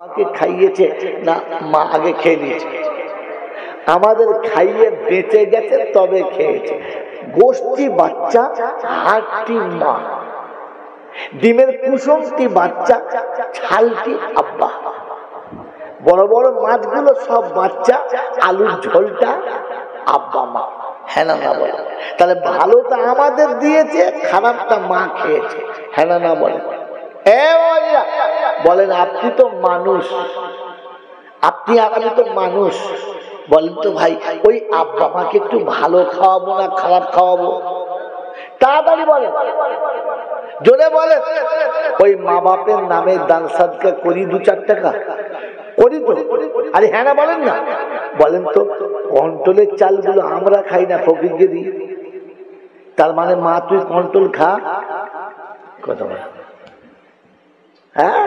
আমাকে খাইয়েছে না মা আগে খেয়ে নিয়েছে? আমাদের খাইয়ে বেঁচে গেছে তবে খেয়েছে। গোষ্ঠী বাচ্চা, হাড়টি মা, ডিমের কুসুমটি বাচ্চা, ছালটি আব্বা। বড় বড় মাছগুলো সব বাচ্চা, আলুর ঝোলটা আব্বা মা। হ্যাঁ না না বলে? তাহলে ভালোটা আমাদের দিয়েছে, খারাপটা মা খেয়েছে। হ্যাঁ না না বলে? বলেন আপনি তো মানুষ, আপনি আমি তো মানুষ, বলেন তো ভাই ওই আব্বা মাকে একটু ভালো খাওয়াবো না খারাপ খাওয়াবো? তাড়াতাড়ি বলেন, জোরে বলেন। ওই মা বাপের নামে দান সাদকা করি 2-4 টাকা করি তো? আরে হ্যাঁ না বলেন না? বলেন তো কন্ট্রোলের চালগুলো আমরা খাই না, ফকিরকে দিই। তার মানে মা তুই কন্ট্রোল খা, কথা বল। হ্যাঁ,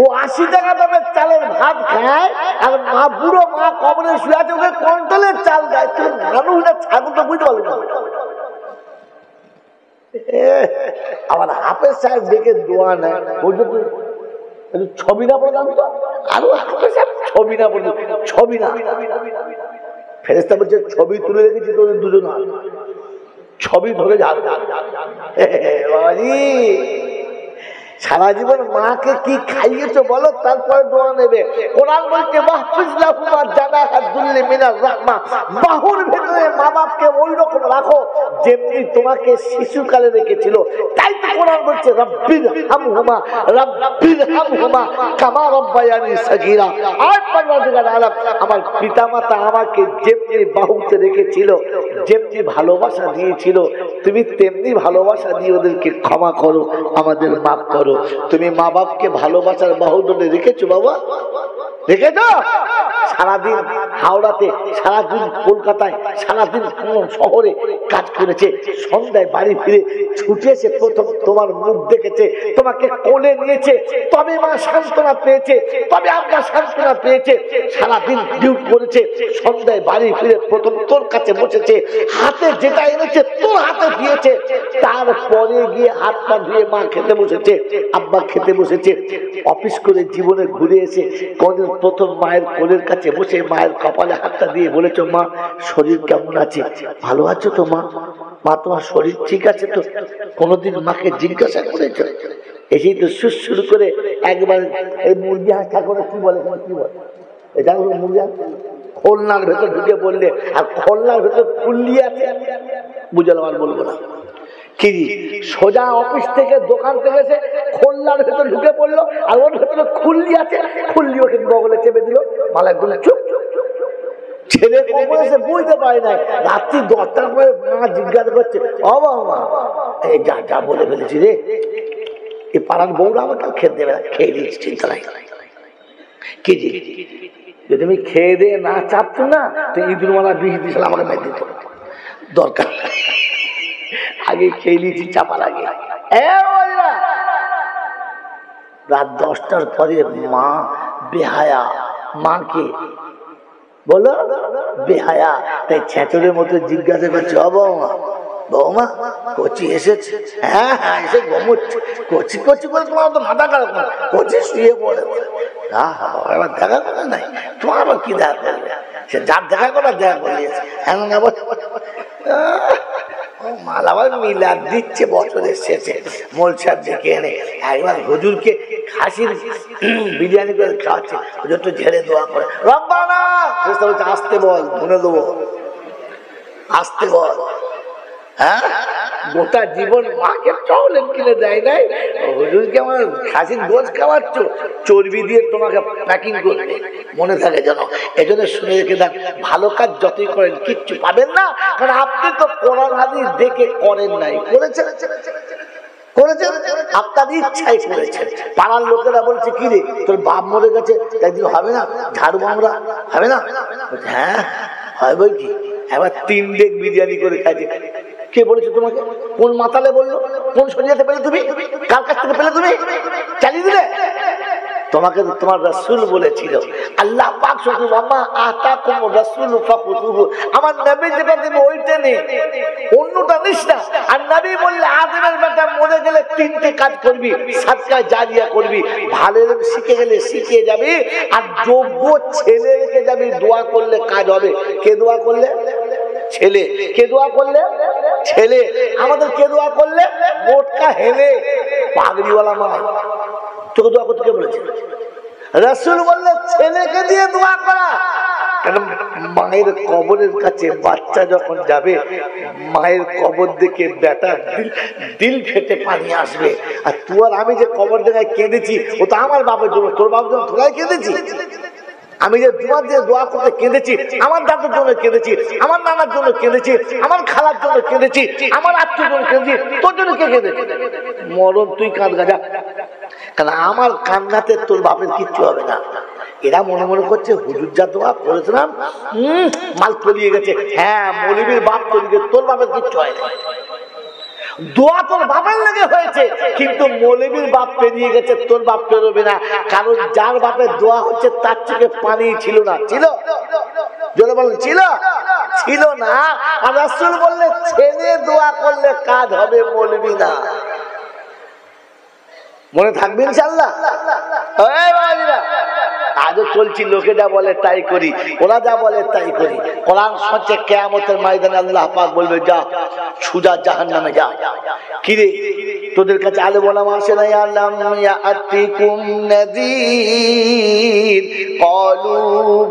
ও 80 টাকা দামের চালের ভাত খায়, আর মা বুড়ো মা কবরে শুয়ে আছে, ওকে কন্ট্রোলের চাল দেয়। তুই মানুষ না ছাগল তো বুঝতে পারবো না। আবার হাফেজ সাহেব ডেকে দোয়া নেয়, ছবি না পড়ে জানতো, আরো হাফেজ সাহেব ছবি না পড়ে, ছবি না। ফেরেশতা বলছে ছবি তুলে রেখেছি তোদের দুজন, ছবি ধরে যাবে। সারা জীবন মাকে কি খাইয়েছো বলো, তারপরে দোয়া নেবে। কোরআন বলছে বাহুর ভেতরে মা বাপকে ওই রকম রাখো যেমনি তোমাকে শিশুকালে রেখেছিল। তাই তো কোরআন বলছে রব্বির হামহুমা রব্বির হামহুমা কামা রব্বায়ানি সগীরা। আর পরওয়ারদিগার আলম, আমার পিতামাতা আমাকে যেমনি বাহুতে রেখেছিল, যেমনি ভালোবাসা দিয়েছিল, তুমি তেমনি ভালোবাসা দিয়ে ওদেরকে ক্ষমা করো, আমাদের মাফ করো। তুমি মা বাপকে ভালোবাসার বাহুডোরে রেখেছো বাবা? রেখেছো? সারাদিন হাওড়াতে, সারাদিন কলকাতায়, সারাদিন কোন শহরে কাজ করেছে, সন্ধ্যায় বাড়ি ফিরে ছুটেছে, প্রথম তোমার মুখ দেখেছে, তোমাকে কোলে নিয়েছে, তবে মা সান্ত্বনা পেয়েছে, তবে আব্বা সান্ত্বনা পেয়েছে। সারাদিন ডিউটি করেছে, সন্ধ্যায় বাড়ি ফিরে প্রথম তোর কাছে বসেছে, হাতে যেটা এনেছে তোর হাতে দিয়েছে, তারপরে গিয়ে হাত পা ধুয়ে মা খেতে বসেছে, আব্বা খেতে বসেছে। অফিস করে জীবনে ঘুরে এসে কোনদিন প্রথম মায়ের কোলের কাছে বসে মায়ের কপালে হাতটা দিয়ে বলেছো মা শরীর কেমন আছে, ভালো আছো তো মা? মা তোমার শরীর ঠিক আছে তো? কোনদিন মাকে জিজ্ঞাসা করেছো? এসেই তো শুরু করে একবার এই মুরগি হাঁটা করে কি বলে, কি বলে এটা মুরগি খোলনার ভেতর ঢুকে বললে, আর খোলনার ভেতর ফুল্লি আছে, বুঝলাম আর বলবো না। কি সোজা অফিস থেকে দোকান থেকে এসে খোলনার ভেতর ঢুকে পড়লো, আর ওর ভেতরে খুল্লি আছে, খুল্লি ওকে বগলে চেপে দিল। মালাক বলে চুপ। ছেলে কখন এসে বুঝতে পারে নাই, রাত্রি 10টার পরে মা জিজ্ঞাসা করছে ও বাবা এই যা যা বলে ফেলেছি রে, এই পাড়ার বউরা আমাকে খেতে দেবে না, খেয়ে দিয়েছি, চিন্তা নাই। কি যদি আমি খেয়ে দিয়ে না চাপতো না তো ইঁদুর মালা বিষ দিয়েছিল আমাকে মেরে দিত, দরকার আগে খেয়ে নিয়েছি চাপার আগে। রাত 10টার পরে মা বেহায়া, মাকে বলো বেহায়া, তাই ছেঁচড়ের মতো জিজ্ঞাসা করছে ও বৌমা, বৌমা কচি এসেছে? হ্যাঁ হ্যাঁ এসে ঘুমোচ্ছে। কচি কচি করে তোমার তো মাথা খারাপ না, কচি শুয়ে পড়ে। এবার দেখা করা নাই, তোমার আবার কি দেখা করবে? সে যার দেখা করার দেখা করিয়েছে। হ্যাঁ না মাল আবার মিলাদ দিচ্ছে বছরের শেষে, মোলসার ডেকে এনে একবার হুজুরকে খাসির বিরিয়ানি করে খাওয়াচ্ছে, হুজুর তো ঝেড়ে দোয়া করে রব্বানা, আসতে বল ধুনে দেবো, আসতে বল। হ্যাঁ গোটা জীবন মাকে চকলেট কিনে দেয় নাই, হুজুরকে আমার খাসির গোশ খাওয়াচ্ছ, চর্বি দিয়ে তোমাকে প্যাকিং করবে, মনে থাকে যেন। এজন্য শুনে রেখে দেন, ভালো কাজ যতই করেন কিচ্ছু পাবেন না, কারণ আপনি তো কোরআন হাদিস দেখে করেন নাই, করেছেন করেছেন আপনার ইচ্ছাই করেছেন। পাড়ার লোকেরা বলছে কি রে তোর বাপ মরে গেছে, একদিন হবে না ঝাড়ু মামরা হবে না? হ্যাঁ হয় বই কি, এবার 3 ডেক বিরিয়ানি করে খাইছে। কে বলেছে তোমাকে? কোন মাতালে বললো? কোন শরীয়তে পেলে তুমি? কার কাছ থেকে পেলে তুমি? চালিয়ে দিলে তোমাকে তোমার রাসূল বলেছিল আল্লাহ পাক শুধু মামা আতাকুম রাসূল ফাখুযুহু, আমার নবী যেটা দেবে ওইটা নে, অন্যটা নিস না। আর নবী বললে আদমের বেটা মরে গেলে তিনটে কাজ করবি, সাদকা জারিয়া করবি, ভালো শিখে গেলে শিখে যাবি, আর যোগ্য ছেলে রেখে যাবি, দোয়া করলে কাজ হবে। কে দোয়া করলে? ছেলে। কে দোয়া করলে? ছেলে। আমাদের কে দোয়া করলে? মোটকা হেলে পাগড়িওয়ালা মা। তোকে দোয়া করতে কে বলেছে? রাসূল বললে ছেলেকে দিয়ে দোয়া করা। কারণ মায়ের কবরের কাছে বাচ্চা যখন যাবে, মায়ের কবর দেখে বেটা দিল ফেটে পানি আসবে। আর তুই আর আমি যে কবর জায়গায় কেঁদেছি, ও তো আমার বাপের জন্য, তোর বাপের জন্য তোরাই কেঁদেছি। আমি যে তোমার যে দোয়া করতে কেঁদেছি, আমার দাদুর জন্য কেঁদেছি, আমার নানার জন্য কেঁদেছি, আমার খালার জন্য কেঁদেছি, আমার আত্মীয় জন্য কেঁদেছি, তোর জন্য কে কেঁদেছি? মরণ তুই কাঁদ গাজা। কারণ আমার কান্নাতে তোর বাপের কিচ্ছু হবে না। এরা মনে মনে করছে হুজুর যা দোয়া করেছিলাম মাল তলিয়ে গেছে। হ্যাঁ, মৌলবীর বাপ তলিয়ে, তোর বাপের কিচ্ছু হয় না। দোয়া তোর বাপের লেগে হয়েছে, কিন্তু মৌলবীর বাপ পেরিয়ে গেছে, তোর বাপ পেরোবে না। কারণ যার বাপের দোয়া হচ্ছে তার চোখে পানি ছিল না। ছিল? জোরে বলেন ছিল? ছিল না। আর রাসূল বললে ছেলে দোয়া করলে কাজ হবে, মৌলবী না। মনে থাকবে ইনশাআল্লাহ। আজও চলছি, লোকে যা বলে তাই করি, ওরা যা বলে তাই করি। কোরআন হচ্ছে কিয়ামতের ময়দানে আল্লাহ পাক বলবে যা সুজা জাহান্নামে যা। কি রে তোদের কাছে আলে ওলামা আসে না? আলাম ইয়াতিকুম নাযীর ক্বালু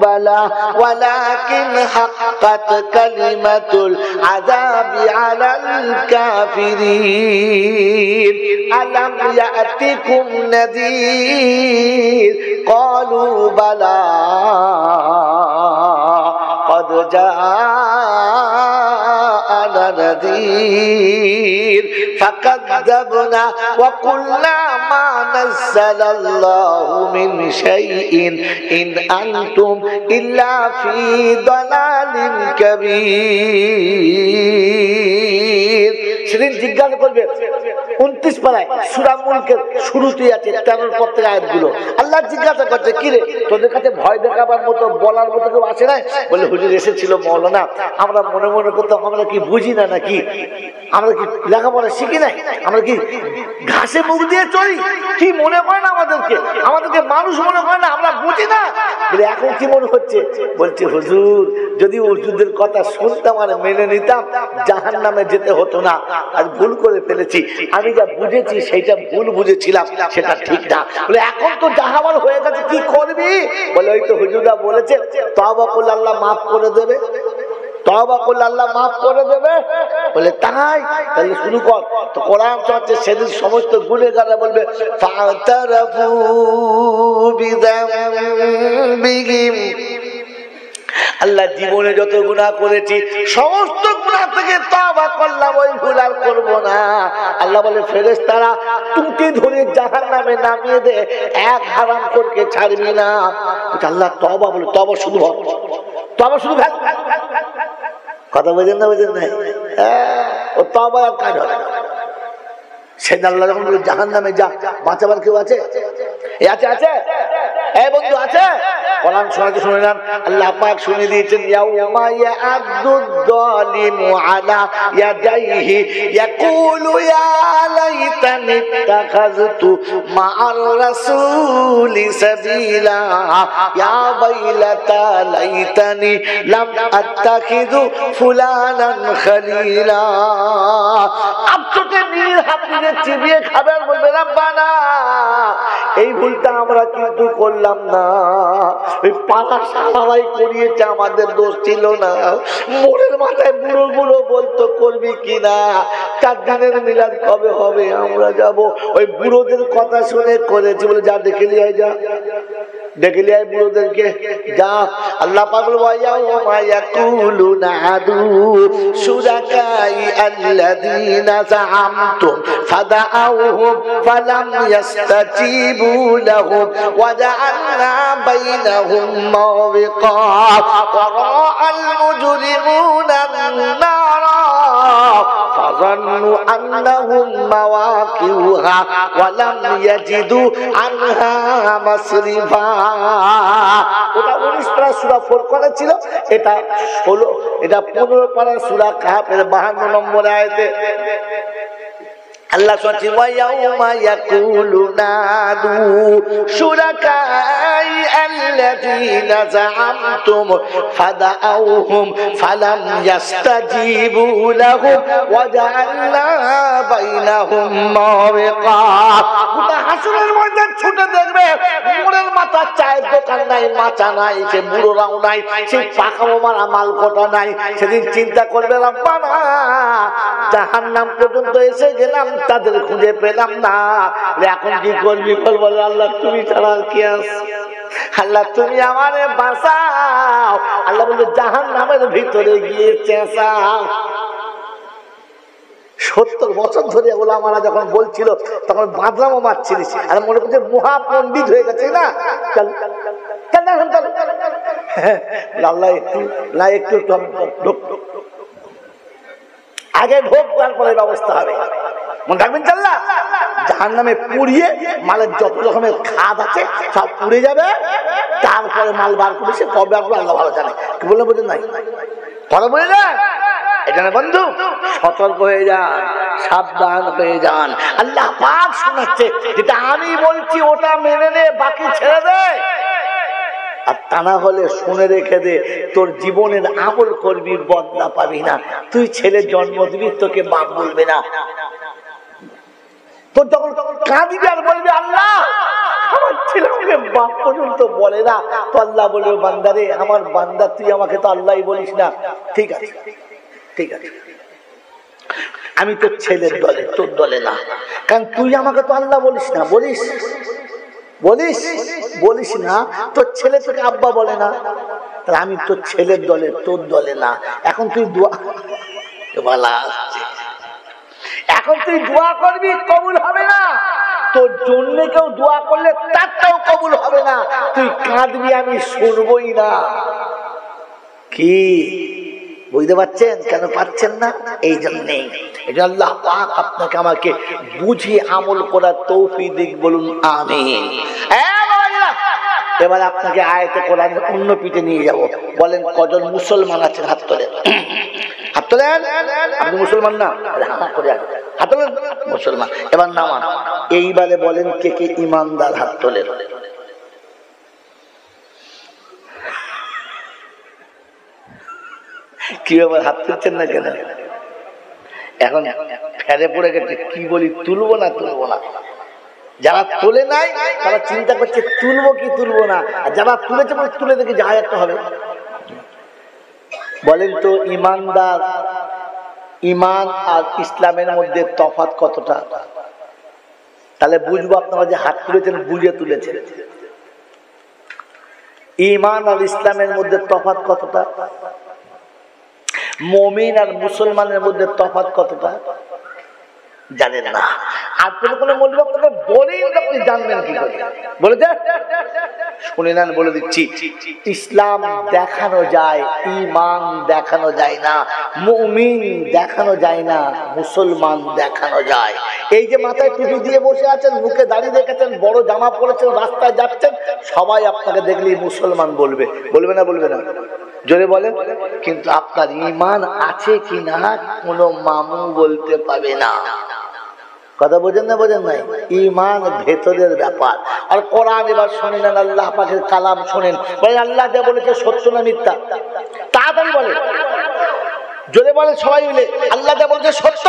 বালা ওয়ালাকিন হাক্কাত কালিমাতুল আযাবি আলাল কাফিরিন। আলাম ইয়াতিকুম নাযীর ক্বালু বালা قد جاءنا نذير فكذبنا وقلنا ما نزل الله من شيء إن أنتم إلا في ضلال كبير। সেদিন জিজ্ঞাসা করবে 29 পারায় সূরা মুলকের শুরুতেই আছে 13 পর থেকে আয়াতগুলো। আল্লাহ জিজ্ঞাসা করছে কি রে তোদের কাছে ভয় দেখাবার মতো বলার মতো কেউ আসে না? বলে হুজুর এসেছিল মাওলানা, আমরা মনে মনে করতাম আমরা কি বুঝি না নাকি, আমরা কি লেখাপড়া শিখি নাই, আমরা কি ঘাসে মুখ দিয়ে চলি, কি মনে হয় না আমাদেরকে মানুষ মনে হয় না, আমরা বুঝি না। বলে এখন কি মনে হচ্ছে? বলছে হুজুর যদি হুজুরদের কথা শুনতাম আর মেনে নিতাম জাহান্নামে যেতে হতো না। আর ভুল করে ফেলেছি, আমি যা বুঝেছি সেটা ভুল বুঝেছিলাম, সেটা ঠিক না। বলে এখন তো জাহাবার হয়ে গেছে, কি করবি? বলে ওই তো হুজুররা বলেছে তওবা করলে আল্লাহ মাফ করে দেবে, তওবা করলে আল্লাহ মাফ করে দেবে। বলে তাই? তাহলে শুরু কর। তো কোরআন হচ্ছে সেদিন সমস্ত গুনাহগাররা বলবে ফাতারাফু বিযামবিহিম, আল্লাহ জীবনে যত গুনাহ করেছি সমস্ত গুনাহ থেকে তওবা করলাম, ওই ভুল আর করব না। আল্লাহ বলে ফেরেশতারা টুটি ধরে জাহান্নামে নামিয়ে দে, এক হারামখোরকে ছাড়বি না। আল্লাহ তওবা বলে তওবা শুধু হবে, তওবা শুধু ভাগ কথা বুঝেন না? বুঝেন না? ও তওবা আর কাজ হবে না। সেদিন আল্লাহ যখন বলে জাহান্নামে যা, বাঁচাবার কেউ আছে? আছে আছে এই বন্ধু আছে? কোরআন শোনাতে শুনে নেন, আল্লাহ পাক শুনিয়ে দিয়েছেন ইয়াউমা ইয়া'আদুদ যালিমু আলা ইয়াদাইহি ইয়াকুলু ইয়া লাইতানি ইত্তাখাযতু মা'আর রাসূলি সাবিলা ইয়া ওয়াইলাতা লাইতানি লাম আত্তাখিযু ফুলানান খলিলা। আপচোটে নীল হাতে চিবিয়ে খাবার বলবে রব্বানা এই ভুলটা আমরা কিন্তু করলাম না, ওই পালা সালাই করিয়েছে, আমাদের দোষ ছিল না। মোড়ের মাথায় বুড়ো বুড়ো বলতো করবি কিনা, 4 দিনের মিলাদ কবে হবে, আমরা যাব। ওই বুড়োদের কথা শুনে করেছি বলে যা দেখে লিয়ে যা, দেখে লিয়ে বুড়োদেরকে যা। আল্লাহ পাক ওয়া ইয়াকুলুনা আদু শুরাকাই আল্লাযীনা যাআমতুম ফাদাউহুম ফালাম ইয়াস্তাজিবু লাহুম ওয়া জাআলনা বাইনাহুম মাওবিকা ওয়া রাআল মুজরিমুনা আন-নারা وظنوا أنهم مواقعها ولم يجدوا عنها مصرفا। ওটা 19 পারা সূরা ফুরকানে ছিল, এটা 15 পারা সূরা কাহফের 52 নম্বর আয়াতে আল্লাহ বলছেন ওয়ায়াউমা ইয়াকুলু নাদু শুরাকাই আল্লাযীনা যাআমতুম ফাদাউহুম ফালাম ইস্তাজিবু লাহুম ওয়া জাআলনা বাইনাহুম মাওরিকা। গোটা হাসরের ময়দান ছুটে দেখবে, মোড়ের মাথা চায়ের দোকান নাই, মাচা নাই, সে বুড়োরাও নাই, সে পাকা মারা মাল কটা নাই। সেদিন চিন্তা করবে রব্বানা জাহান্নাম পর্যন্ত এসে গেলাম, তাদের খুঁজে পেলাম না, এখন কি করবি? বলে আল্লাহ তুমি ছাড়া কি আছে? আল্লাহ তুমি আমারে বাঁচাও। আল্লাহ বলে জাহান্নামের ভিতরে গিয়ে চেঁচাও। 70 বছর ধরে ওলামারা যখন বলছিল তখন বাদলামও মারছিলিস, আর মনে করছে মহা পণ্ডিত হয়ে গেছে না। চল আল্লাহ একটু না একটু আগে ঢোক, তারপরে ব্যবস্থা হবে। মনে রাখবেন চাল্লা জাহান্নামে পুড়িয়ে মালের যত রকমের খাদ আছে সব পুড়ে যাবে, তারপরে মাল বার করে সে কবে আসবে আল্লাহ ভালো জানে। কি বললে বোঝেন নাই? কথা বলে যান এখানে বন্ধু, সতর্ক হয়ে যান, সাবধান হয়ে যান। আল্লাহ পাক শোনাচ্ছে, যেটা আমি বলছি ওটা মেনে নে, বাকি ছেড়ে দে। আর তা না হলে শুনে রেখে দে, তোর জীবনের আমল করবি, বদলা পাবি না। তুই ছেলে জন্ম দিবি, তোকে বাপ বলবে না। তোর যখন কাঁদিবি আর বলবি আল্লাহ আমার ছেলে আমাকে বাপ পর্যন্ত বলে না, তো আল্লাহ বলবে বান্দারে আমার বান্দা তুই আমাকে তো আল্লাহই বলিস না। ঠিক আছে ঠিক আছে, আমি তোর ছেলের দলে, তোর দলে না, কারণ তুই আমাকে তো আল্লাহ বলিস না। বলিস বলিস বলিস না, তোর ছেলে তোকে আব্বা বলে না, তাহলে আমি তোর ছেলের দলে, তোর দলে না। এখন তুই দোয়া এখন তুই দোয়া করবি, কবুল হবে না। তোর জন্য কেউ দোয়া করলে তারটাও কবুল হবে না। তুই কাঁদবি, আমি শুনবই না। কি বুঝতে পারছেন? কেন পাচ্ছেন না? এই জন্যে আল্লাহ পাক আপনাকে আমাকে বুঝে আমল করার তৌফিক দিক, বলুন আমিন। এবার আপনাকে আয়াতে কোরআন অন্য পিঠে নিয়ে যাব। বলেন কজন মুসলমান আছেন? হাত তোলেন, হাত তোলেন। আপনি মুসলমান না? হাত তোলেন, মুসলমান। এবার নামান। এইবারে বলেন কে কে ইমানদার? হাত তোলেন। কি ব্যাপার, হাত তুলছেন না কেন? এখন ফেলে পড়ে গেছে, কি বলি, তুলবো না তুলবো না। যারা তোলে নাই তারা চিন্তা করছে তুলবো কি তুলবো না, আর যারা তুলেছে মানে তুলে দেখে যা একটা হবে। বলেন তো ইমানদার, ইমান আর ইসলামের মধ্যে তফাৎ কতটা? তাহলে বুঝবো আপনারা যে হাত তুলেছেন বুঝে তুলেছেন। ইমান আর ইসলামের মধ্যে তফাৎ কতটা? মুমিন আর মুসলমানের মধ্যে তফাৎ কতটা জানেন না। আর কোনো মৌলবী আপনাকে বলেই আপনি জানবেন কি করে? বলে দেন, শুনে নেন, বলে দিচ্ছি। ইসলাম দেখানো যায়, ঈমান দেখানো যায় না। মুমিন দেখানো যায় না, মুসলমান দেখানো যায়। এই যে মাথায় টুপি দিয়ে বসে আছেন, মুখে দাড়ি রেখেছেন, বড় জামা পরেছেন, রাস্তায় যাচ্ছেন, সবাই আপনাকে দেখলেই মুসলমান বলবে। বলবে না? বলবে না? জোরে বলেন। কিন্তু আপনার ঈমান আছে কি না কোনো মামু বলতে পারবে না। কথা বোঝেন না? বোঝেন নাই? ঈমান ভেতরের ব্যাপার। আর কোরআন এবার শুনে নেন, আল্লাহ পাকের কালাম শুনেন। বলেন আল্লাহ যা বলেছে সত্য না মিথ্যা? তাড়াতাড়ি বলে, জোরে বলে সবাই মিলে, আল্লাহ যা বলেছে সত্য।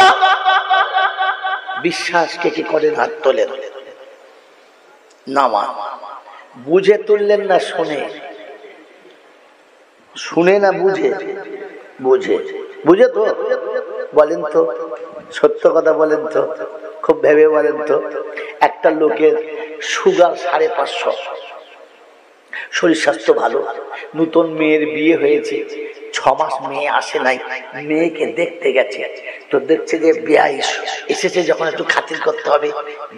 বিশ্বাস কে কি করেন? হাত তোলেন। নামা বুঝে তুললেন না শুনে? শুনে না বুঝে? বুঝে। বুঝে তো বলেন তো, সত্য কথা বলেন তো, খুব ভেবে বলেন তো। একটা লোকের সুগার 550, শরীর স্বাস্থ্য ভালো, নতুন মেয়ের বিয়ে হয়েছে, 6 মাস মেয়ে আসে নাই, মেয়েকে দেখতে গেছে। তো দেখছে যে বিয়ে এসেছে, যখন একটু খাতির করতে হবে,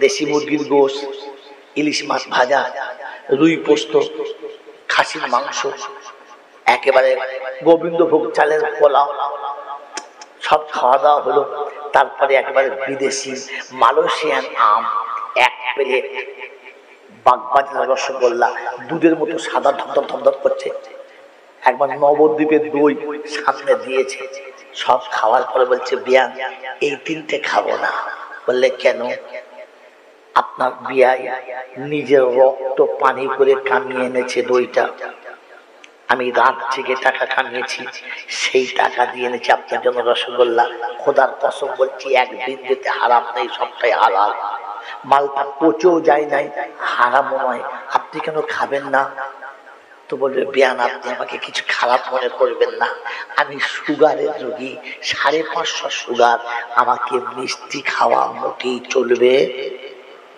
দেশি মুরগির গোশ, ইলিশ মাছ ভাজা, রুই পোস্ত, খাসির মাংস, একেবারে গোবিন্দভোগ চালের পোলাও, সব খাওয়া দাওয়া হলো। তারপরে একবারে বিদেশি মালয়েশিয়ান আম, এক প্লেট বাগবাজার রসগোল্লা, দুধের মতো সাদা ধপধপ ধপধপ করছে। একবার নবদ্বীপের দই সামনে দিয়েছে, সব খাওয়ার পরে বলছে বিয়ান এই তিনটে খাবো না। বললে কেন? আপনার বিয়াই নিজের রক্ত পানি করে কামিয়ে এনেছে দইটা, আমি রাত জেগে টাকা কামিয়েছি, সেই টাকা দিয়ে এনেছি আপনার জন্য রসগোল্লা। খোদার কসম বলছি একদিন যেতে হারাম নেই, সবটাই হালাল। মালটা পচেও যায় নাই, হারামও নয়, আপনি কেন খাবেন না? তো বলবে বিয়ান আপনি আমাকে কিছু খারাপ মনে করবেন না, আমি সুগারের রোগী, 550 সুগার, আমাকে মিষ্টি খাওয়া মোটেই চলবে?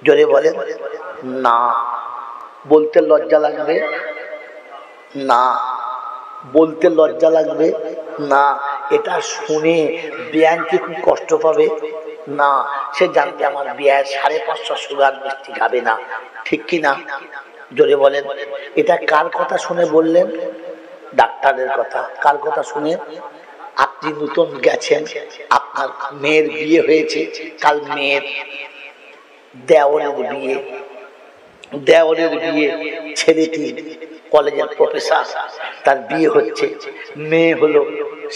জোরে বলেন না। বলতে লজ্জা লাগবে না, বলতে লজ্জা লাগবে না। এটা শুনে বিয়ান কি খুব কষ্ট পাবে? না, সে জানতে আমার বিয়ার 550 সুগার, মিষ্টি খাবে না, ঠিক কি না? জোরে বলেন। এটা কার কথা শুনে বললেন? ডাক্তারের কথা। কার কথা শুনে? আপনি নতুন গেছেন, আপনার মেয়ের বিয়ে হয়েছে, কাল মেয়ের দেওরের বিয়ে, দেওরের বিয়ে, ছেলেটি কলেজের প্রফেসর, তার বিয়ে হচ্ছে, মেয়ে হলো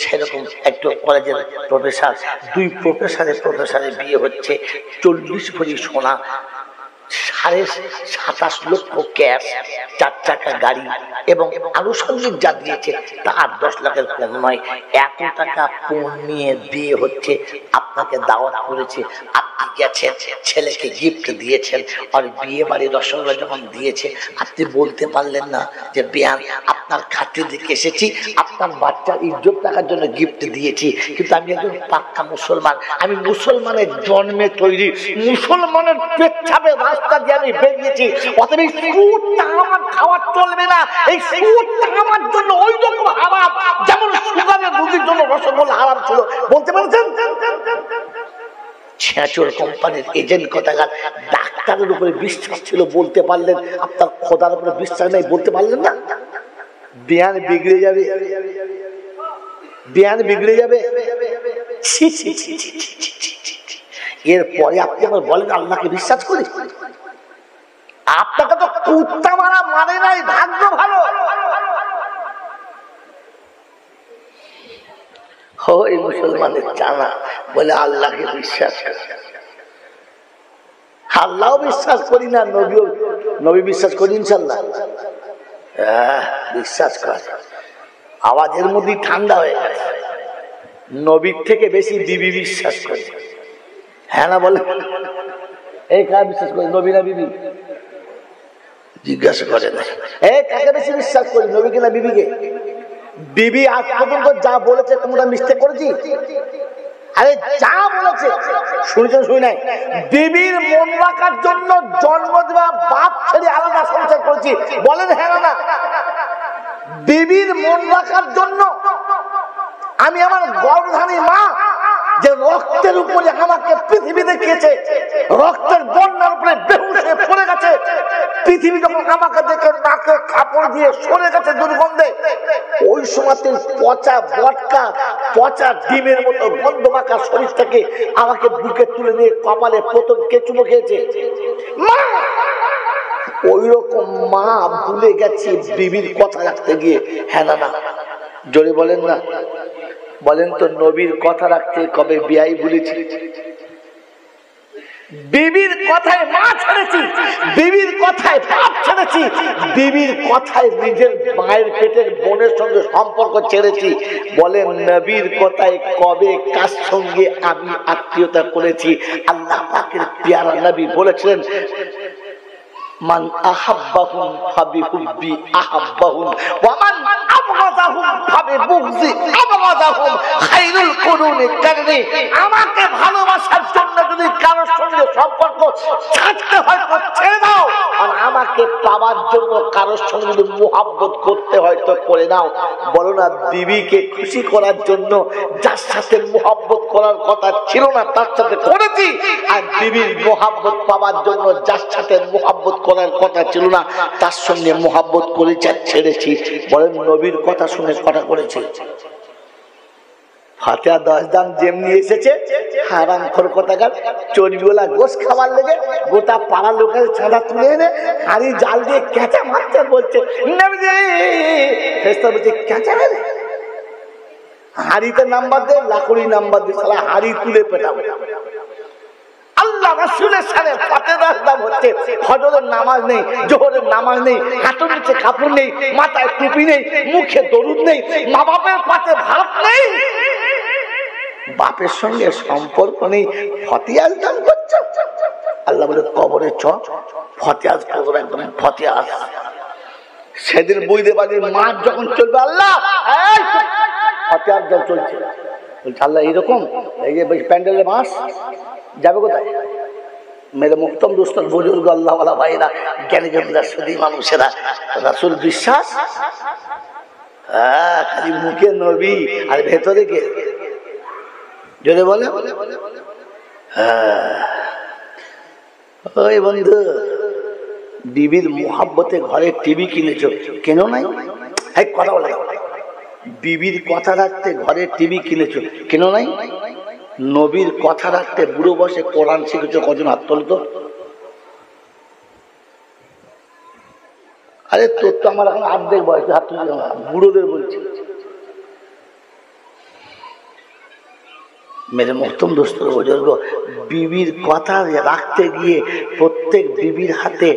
সেরকম একটু কলেজের প্রফেসর, দুই প্রফেসরের বিয়ে হচ্ছে, 40 ভরি সোনা, 27.5 লক্ষ ক্যাশ, 4 চাকা গাড়ি এবং আনুষঙ্গিক যা দিয়েছে তা 8-10 লাখের কম নয়। এত টাকা পণ নিয়ে বিয়ে হচ্ছে, আপনাকে দাওয়াত করেছে, আপনি গেছেন, ছেলেকে গিফট দিয়েছেন, আর বিয়ে বাড়ির রসগোল্লা যখন দিয়েছে আপনি বলতে পারলেন না যে বিয়ান আপনার খাতির দিকে এসেছি, আপনার বাচ্চার ইজ্জত রাখার জন্য গিফট দিয়েছি, কিন্তু আমি একজন পাক্কা মুসলমান, আমি মুসলমানের জন্মে তৈরি, মুসলমানের পেচ্ছাপে রাস্তা দিয়ে আমি বেরিয়েছি, অতএব এই সুদটা আমার খাওয়া চলবে না। এই সুদটা আমার জন্য ওই রকম হারাম যেমন সুগারের রোগীর জন্য রসগোল্লা হারাম ছিল। বলতে পারছেন? ছেঁচড় কোম্পানির এজেন্ট কথাকার, ডাক্তারের উপরে বিশ্বাস ছিল বলতে পারলেন, আপনার খোদার উপরে বিশ্বাস নেই বলতে পারলেন না। বিয়ান বিগড়ে যাবে, বিয়ান বিগড়ে যাবে। এরপরে আপনি আবার বলেন আল্লাহকে বিশ্বাস করি? আপনাকে তো কুত্তা মারা মানে নাই, ভাগ্য ভালো। ওই মুসলমানের জানা বলে আল্লাহকে বিশ্বাস করে, আল্লাহ বিশ্বাস করি না, নবী বিশ্বাস করি ইনশাল্লাহ, বিশ্বাস করে। আওয়াজের মধ্যে ঠান্ডা হয়ে গেছে। নবীর থেকে বেশি বিবি বিশ্বাস করে, হ্যাঁ না বলে? এই কার বিশ্বাস করি, নবী না বিবি? জিজ্ঞাসা করে না। এই কাকে বেশি বিশ্বাস করি, নবীকে না বিবিকে? বিবি আজ পর্যন্ত যা বলেছে তোমরা মিস্টেক করেছি? আরে যা বলেছে শুনেছেন, শুনি নাই? বিবির মন রাখার জন্য জন্ম দেওয়া বাপ ছেড়ে আলাদা সংসার করেছি, বলেন হ্যাঁ না? বিবির মন রাখার জন্য আমি আমার গর্ভধারী মা যে রক্তের উপরে আমাকে পৃথিবী দেখিয়েছে, রক্তের বন্যার উপরে বেহুশ হয়ে পড়ে গেছে, পৃথিবী যখন আমাকে দেখে নাকে কাপড় দিয়ে সরে গেছে দুর্গন্ধে, ওই সময় পচা বটকা, পচা ডিমের মতো গন্ধ মাখা শরীরটাকে আমাকে বুকে তুলে নিয়ে কপালে প্রথম কেচুমো খেয়েছে মা। ওই রকম মা ভুলে গেছি বিবির কথা রাখতে গিয়ে, হ্যাঁ না? জোরে বলেন না, বলেন তো নবীর কথা রাখতে কবে বিয়াই ভুলেছি? বিবির কথায় মা ছেড়েছি, বিবির কথায় বাপ ছেড়েছি, বিবির কথায় নিজের মায়ের পেটের বোনের সঙ্গে সম্পর্ক ছেড়েছি। বলেন নবীর কথায় কবে কার সঙ্গে আমি আত্মীয়তা করেছি? আল্লাহ পাকের প্যারা নবী বলেছিলেন মান আহাব্বাহুম ফাবিহুব্বি আহাব্বাহুম ওয়া মান আবগাযাহুম ফাবিবুগযি আবগাযাহুম খায়রুল কুরুনি কারনি। আমাকে ভালোবাসার জন্য যদি কারোর সঙ্গে সম্পর্ক ছাড়তে হয় তো ছেড়ে দাও, আর আমাকে পাওয়ার জন্য কারোর সঙ্গে যদি মুহাব্বত করতে হয় তো করে নাও। বলো না বিবিকে খুশি করার জন্য যার সাথে মুহাব্বত করার কথা ছিল না তার সাথে করেছি, আর বিবির মুহাব্বত পাওয়ার জন্য যার সাথে মুহাব্বত করার কথা ছিল না তার সঙ্গে মুহাব্বত করেছি আর ছেড়েছি। বলেন নবীর কথা শুনে কটা করেছি? ফাতিহা 10 দাম যেমনি এসেছে হারামখোর কোথাকার চর্বিওয়ালা গোশ খাবার লেগে গোটা পাড়ার লোকের ছাদা তুলে এনে হাড়ি জাল দিয়ে কেঁচা মারতে বলছে নবীজি ফেরেশতা বলছে কেঁচা মেরে হাড়িতে নাম্বার দে লাকড়ি নাম্বার দে শালা হাড়ি তুলে পেটাবো আল্লাহ রাসূলের সামনে ফাতিহা দাম হচ্ছে ফজরের নামাজ নেই জোহরের নামাজ নেই হাঁটুর নিচে কাপড় নেই মাথায় টুপি নেই মুখে দরুদ নেই মা বাপের পাতে ভাত নেই বাপের সঙ্গে সম্পর্ক নেই ফাতিহা দাম করছে আল্লাহ বলে কবরে চ ফাতিহা কবর একদম ফাতিহা সেদিন বুঝতে পারি মাছ যখন চলবে আল্লাহ ফাতিহা দাম চলছে বলছে আল্লাহ এরকম এই যে প্যান্ডেলে মাছ যাবে কোথায় মেরে মুক্তম দুস্থ বুজুর্গ আল্লাহওয়ালা ভাইরা জ্ঞানী জমিদার সুদী মানুষেরা রাসূল বিশ্বাস খালি মুখে নবী আর ভেতরে কে যদি বলে ওই বন্ধু বিবির মোহাব্বতে ঘরে টিভি কিনেছো কেন নাই কথা বলে বিবির কথা রাখতে ঘরে টিভি কিনেছো কেন নাই নবীর কথা রাখতে বুড়ো বসে কোরআন শিখেছো কজন হাত তোল তো আরে তোর তো আমার এখন অর্ধেক বয়স হাত তুলে বুড়োদের বলছি মেরে মোহতম দোস্ত বুজুর্গ বিবির কথা রাখতে গিয়ে প্রত্যেক বিবির হাতে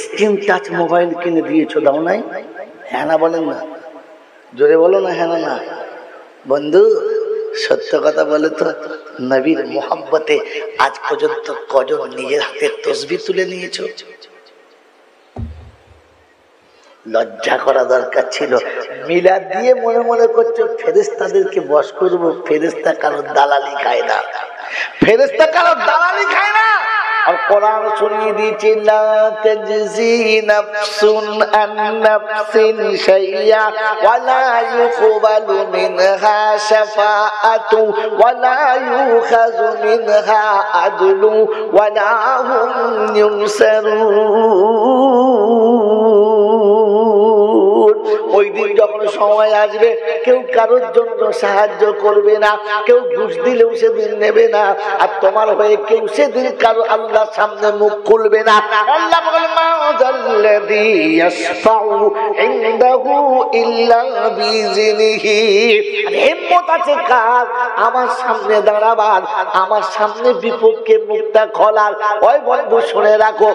স্ক্রিন টাচ মোবাইল কিনে দিয়েছো দাও নাই হ্যাঁ না বলেন না জোরে বলো না হ্যাঁ না বন্ধু সত্য কথা বলে তো নবীর মোহাব্বতে আজ পর্যন্ত কজন নিজের হাতে তসবিহ তুলে নিয়েছো লজ্জা করা দরকার ছিল মিলাদ দিয়ে মনে মনে করছো ফেরেশতাদেরকে বশ করবো ফেরেশতা কারোর দালালি খায় না ফেরেশতা কারোর দালালি খায় না আর কোরআন শুনিয়ে দিয়েছে লা তাজজি নাফসুন আন নাফসিন শাইয়া ওয়া লা ইউকবালু মিনহা শাফাআতু ওয়া লা ইউখাযু মিনহা আদলু ওয়া লা হুম ইউনসারুন ওই দিন যখন সময় আসবে কেউ কারোর জন্য সাহায্য করবে না কেউ ঘুষ দিলেও সেদিন নেবে না আর তোমার হয়ে কেউ সেদিন কারো আল্লাহর সামনে মুখ খুলবে না আল্লাহ বলেন মা যাল্লাযী ইয়াশফাউ ইনদাহু ইল্লা বিইজনিহি হিম্মত আছে কার আমার সামনে দাঁড়াবার আমার সামনে বিপদকে মুখটা খোলার ওই বন্ধু শুনে রাখো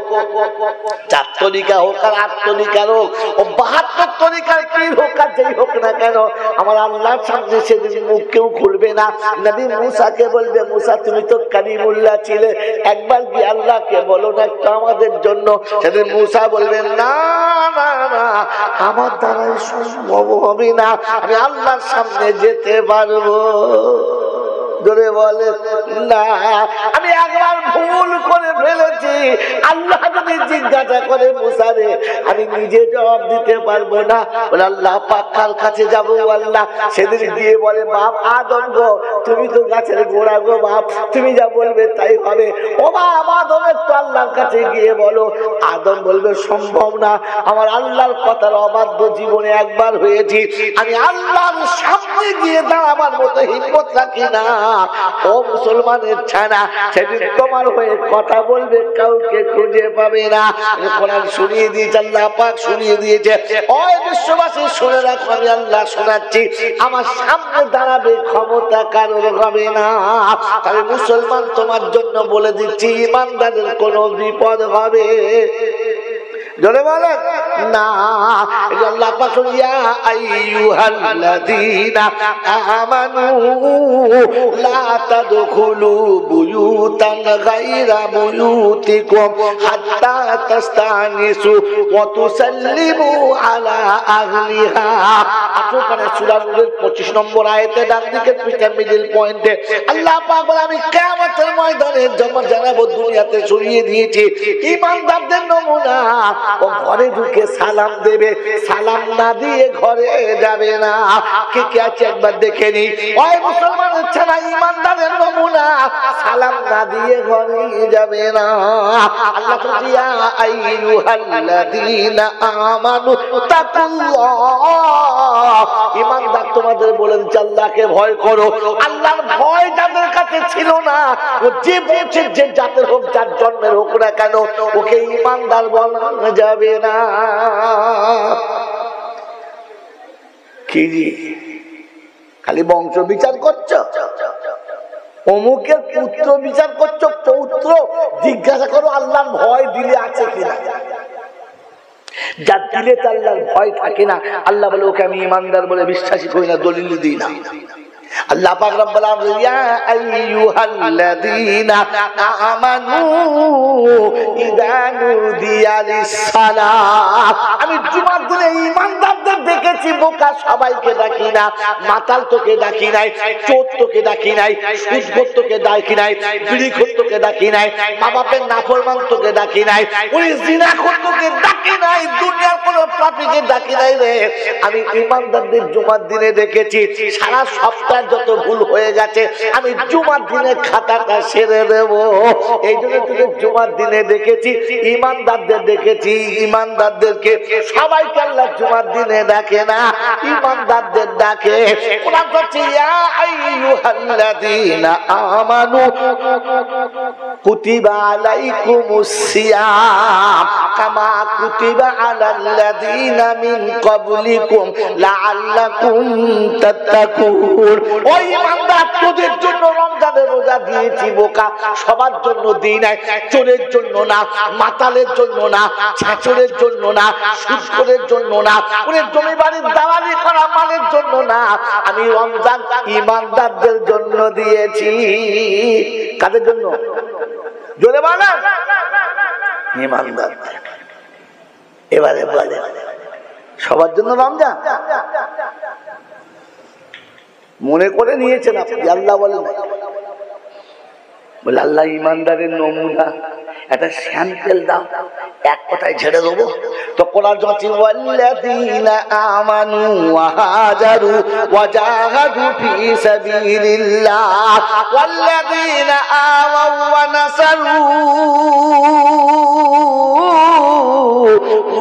4 তরিকা হোক আর 8 তরিকা হোক ও 72 তরিকার কি হোক আর যেই হোক না কেন আমার আল্লাহর সামনে সেদিন মুখ কেউ খুলবে না নবী মুসাকে বলবে মুসা তুমি তো কালিমুল্লাহ ছিলে একবার কি আল্লাহকে বলো না একটু আমাদের জন্য সেদিন মুসা বলবেন না না না আমার দ্বারা সম্ভব হবে না আমি আল্লাহর সামনে যেতে পারবো ধরে বলে না আমি একবার ভুল করে ফেলেছি আল্লাহ যদি জিজ্ঞাসা করে মুসা রে আমি নিজে জবাব দিতে পারবো না বলে আল্লাহ পাক কার কাছে যাবো আল্লাহ সেদিন গিয়ে বলে বাপ আদম গো তুমি তো গাছের গোড়া গো বাপ তুমি যা বলবে তাই হবে ও বাপ আদম একটু আল্লাহর কাছে গিয়ে বলো আদম বলবে সম্ভব না আমার আল্লাহর কথার অবাধ্য জীবনে একবার হয়েছি আমি আল্লাহর সামনে গিয়ে দাঁড়াবার মতো হিম্মত রাখি না ও মুসলমানের ছানা সেদিন তোমার হয়ে কথা বলবে কাউকে খুঁজে পাবে না কোরআন শুনিয়ে দিয়েছে আল্লাহ পাক শুনিয়ে দিয়েছে ওই বিশ্ববাসী শুনে রাখো আমি আল্লাহ শোনাচ্ছি আমার সামনে দাঁড়াবে ক্ষমতা কারোর হবে না তবে মুসলমান তোমার জন্য বলে দিচ্ছি ইমানদারের কোনো বিপদ হবে জোরে বলেন না আল্লাহ পাক ইয়া আইয়ুহাল্লাযীনা আমানু লা তাদখুলু বুয়ুতান গায়রা বুয়ুতিকুম হাত্তা তাস্তানিসু ওয়া তুসাল্লিমু আলা আহলিহা আপনারা সূরা নূরের 25 নম্বর আয়াতে ডান দিকে পিঠে মিডল পয়েন্টে আল্লাহ পাক বলে আমি কিয়ামতের ময়দানে যখন জানাবো দুনিয়াতে ছড়িয়ে দিয়েছি ঈমানদারদের নমুনা ও ঘরে ঢুকে সালাম দেবে সালাম না দিয়ে ঘরে যাবে না। কে কে আছে একবার দেখে নি। ওই মুসলমান হচ্ছে না ইমানদারের নমুনা, সালাম না দিয়ে ঘরে যাবে না। আল্লাহ বলছে ইয়া আইয়ুহাল্লাযীনা আমানু তাকুল্লাহ, ইমানদার তোমাদের বলে দিচ্ছে আল্লাহকে ভয় করো। আল্লাহর ভয় যাদের কাছে ছিল না, ও যে বলছে যে জাতের হোক যার জন্মের হোক না কেন, ওকে ইমানদার বলা যাবে না। কি খালি বংশ বিচার করছো, অমুকের পুত্র বিচার করছো, পৌত্র জিজ্ঞাসা করো আল্লাহর ভয় দিলে আছে কিনা। যার দিলে তো আল্লাহর ভয় থাকে না, আল্লাহ বলে ওকে আমি ইমানদার বলে বিশ্বাসী করি না, দলিল দিই না। আল্লাহ পাক রব্বুল আলামিন ইয়া আইয়ুহাল্লাযীনা আমানু ইযা নুদিয়া লিস-সালাত, আমি জুমার দিনে ঈমানদারদের ডেকেছি, বোকা সবাইকে ডাকি না, মাতাল তোকে ডাকি নাই, চোর তোকে ডাকি নাই, সুদখোর তোকে ডাকি নাই, বিড়িখোর তোকে ডাকি নাই, মা বাপের নাফরমান তোকে ডাকি নাই, ওই জিনাখোর তোকে ডাকি নাই, দুনিয়ার কোনো পাপীকে ডাকি নাই রে। আমি ঈমানদারদের জুমার দিনে ডেকেছি। সারা সপ্তাহ যত ভুল হয়ে গেছে আমি জুমার দিনে খাতাটা সেরে দেব, এই জন্য তোকে জুমার দিনে দেখেছি, ইমানদারদের দেখেছি। ইমানদারদেরকে সবাইকে আল্লাহ জুমার দিনে ডাকে না, ইমানদারদের ডাকে। কোরআন বলছে ইয়া আইয়ুহাল্লাযীনা আমানু কুতিবা আলাইকুমুস সিয়াম কামা কুতিবা আলাল্লাযীনা মিন ক্বাবলিকুম লাআল্লাকুম তাত্তাকুন। ওই ইমানদার তোদের জন্য রমজানের রোজা দিয়েছি বোকা, সবার জন্য দিই নাই, চোরের জন্য না, মাতালের জন্য না, ছাচরের জন্য না, সুদখোরের জন্য না, ওরে জমি বাড়ির দালালি করা মালের জন্য না, আমি রমজান ইমানদারদের জন্য দিয়েছি। কাদের জন্য? জোরে বলেন। ইমানদার। এবারে বলেন সবার জন্য রমজান মনে করে নিয়েছেন আপনি? আল্লাহ বলেন বলে আল্লাহ ইমানদারের নমুনা একটা স্যাম্পল দাও, এক কথায় ছেড়ে দেবো। তো কোরআন বলছে ওয়াল্লাযীনা আমানু ওয়া হাজারু ওয়া জাহাদু ফি সাবিলিল্লাহ ওয়াল্লাযীনা আমাউ ওয়া নাসারু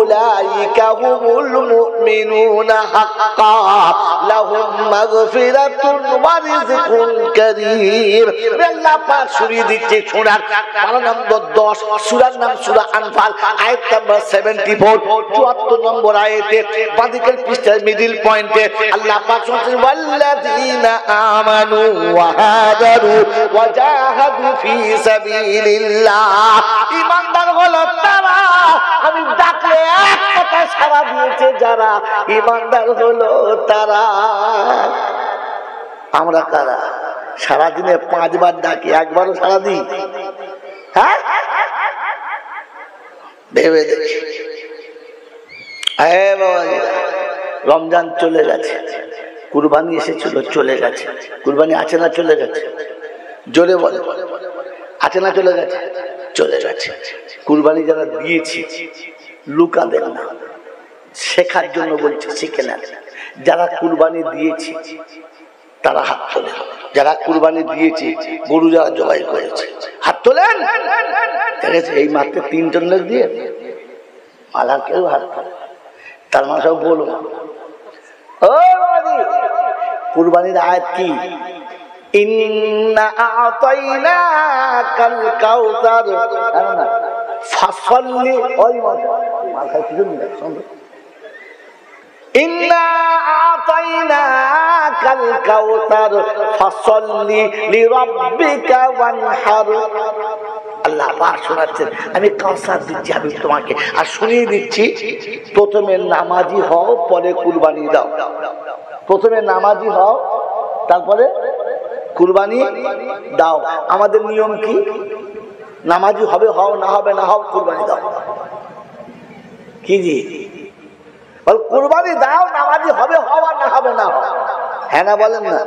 উলাইকা হুমুল মুমিনুনা হাক্কান লাহুম মাগফিরাতুন ওয়া রিজকুন কারীম। আল্লাহ পাক শুনিয়ে দিচ্ছে সূরার পারা নম্বর 10, সূরার নাম সূরা আনফাল, আয়াত নম্বর 74, 74 নম্বর আয়াতে বাদিকের পৃষ্ঠার মিডল পয়েন্টে আল্লাহ পাক বলেন ওয়াল্লাযীনা আমানু ওয়া হাজারু ওয়া জাহাদু ফি সাবিলিল্লাহ। ঈমানদার হলো তারা, আমি ডাকলে এক কথা সাড়া দিয়েছে যারা, ঈমানদার হলো তারা। আমরা কারা? সারাদিনে 5 বার ডাকি, একবারও সারা দিই? হ্যাঁ, ভেবে দেখি। রমজান চলে গেছে, কুরবানি এসেছিল চলে গেছে, কুরবানি আছে না চলে গেছে? জোরে বলে, আছে না চলে গেছে? চলে গেছে। কুরবানি যারা দিয়েছি লুকাবেন না, শেখার জন্য বলছে শিখে নেন। যারা কুরবানি দিয়েছি তারা হাত তোলেন। যারা কুরবানি দিয়েছে, গরু যারা জবাই করেছে হাত তোলেন। এই মাত্র 3 জন লোক দিয়ে মালা কেউ হাত তোলে, তার মানে সব বলো ও কুরবানির আয়াত কি? ইন্না আ'তাইনাকাল কাউসার ফাসল্লি। ওই মাল খাই কিছু নেই, শুনুন। ইন্না আ'তাইনাকাল কাউসার ফাসল্লি লিরাব্বিকা ওয়ানহার। আল্লাহ পাক শোনাচ্ছেন আমি কাউসার দিচ্ছি আমি তোমাকে, আর শুনিয়ে দিচ্ছি প্রথমে নামাজি হও পরে কুরবানি দাও। প্রথমে নামাজি হও তারপরে কুরবানি দাও। আমাদের নিয়ম কি? নামাজি হবে হও, না হবে না হও, কুরবানি দাও। কি জি বল, কুরবানি দাও, নামাজি হবে হও আর না হবে না হও। হ্যাঁ না বলেন না?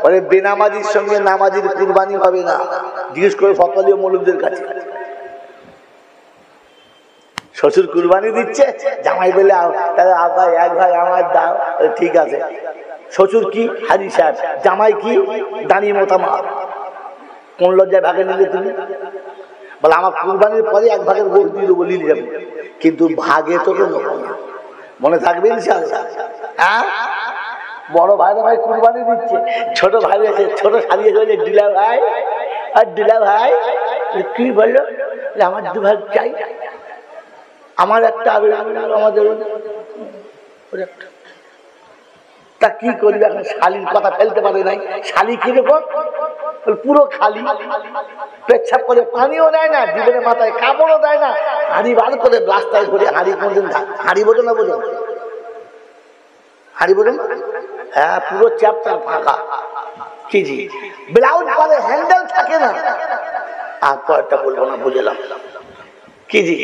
বলে বেনামাজির সঙ্গে নামাজির কুরবানি হবে না। জিজ্ঞেস করে ফতোয়া মৌলবীদের কাছে, শ্বশুর কুরবানি দিচ্ছে, জামাই বলে তাহলে ভাই এক ভাই আমার দাও, ঠিক আছে। শ্বশুর কি হাজি সাহেব, জামাই কি দানি মোতামার। কোন লজ্জায় ভাগে নিলে তুমি? বলে আমার কুরবানির পরে এক ভাগের গোল দিয়ে দেবো, নিয়ে যাবে, কিন্তু ভাগে তো নেবো না। মনে থাকবে ইনশাআল্লাহ। হ্যাঁ, বড় ভাইরা ভাই কুরবানি দিচ্ছে, ছোট ভাই আছে, ছোট সারিয়ে চলে ডিলা ভাই। আর ডিলা ভাই কি বললো, আমার দু ভাগ চাই, আমার একটা, আমাদের একটা। তা কি করবে এখন? শালির কথা ফেলতে পারে নাই। শালি কিরকম? পুরো খালি, পেচ্ছাপ করে পানিও দেয় না, জীবনে মাথায় কাপড়ও দেয় না, হাঁড়ি বার করে রাস্তায় ঘুরে হাঁড়ি কোনদিন হাঁড়ি বোঝো না, বোঝো হাঁড়ি বোঝো না? হ্যাঁ, পুরো চ্যাপ্টার ফাঁকা। কি জি ব্লাউজ পরে হ্যান্ডেল থাকে না। আর পরেরটা বলবো না, বুঝলাম। কি জি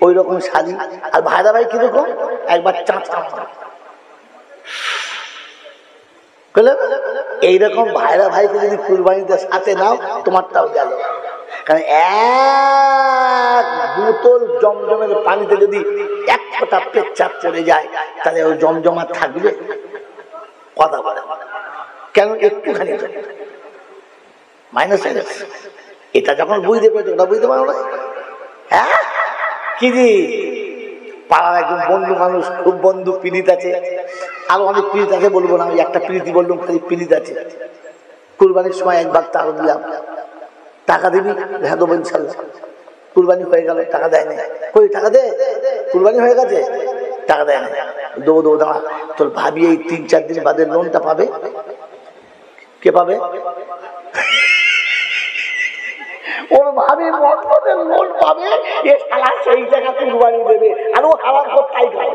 ওই রকম শাড়ি। আর ভাইরা ভাই কিরকম? একবার চাঁচা। এইরকম ভাইরা ভাইকে যদি কুরবানিতে সাথে নাও, তোমারটাও গেল। কারণ এক বোতল জমজমের পানিতে যদি এক ফোঁটা পেচ্ছাপ চলে যায়, তাহলে ওই জমজমা থাকবে? কথা বলে কেন? একটুখানি মাইনাস হয়ে গেছে। এটা যখন বুঝতে পেরেছো, ওটা বুঝতে পারো না। হ্যাঁ, কি জি পাড়ার একজন বন্ধু মানুষ, খুব বন্ধু, পীড়িত আছে, আরো অনেক পীড়িত আছে, বলবো না, আমি একটা পীড়িতি বললাম, খালি পীড়িত আছে। কুরবানির সময় একবার টাকা দিলাম, টাকা দিবি? হ্যাঁ দেবো ইনশাল্লাহ। কুরবানি হয়ে গেল, টাকা দেয় না। কই টাকা দে, কুরবানি হয়ে গেছে, টাকা দেয় না। দেবো দেবো, দাঁড়া, তোর ভাবি এই 3-4 দিন বাদে লোনটা পাবে। কে পাবে? ওর ভাবি মন্ত্রের লোন পাবে, এ শালা সেই টাকা কুরবানি দেবে, আর ও হারাম করতাই খাবে।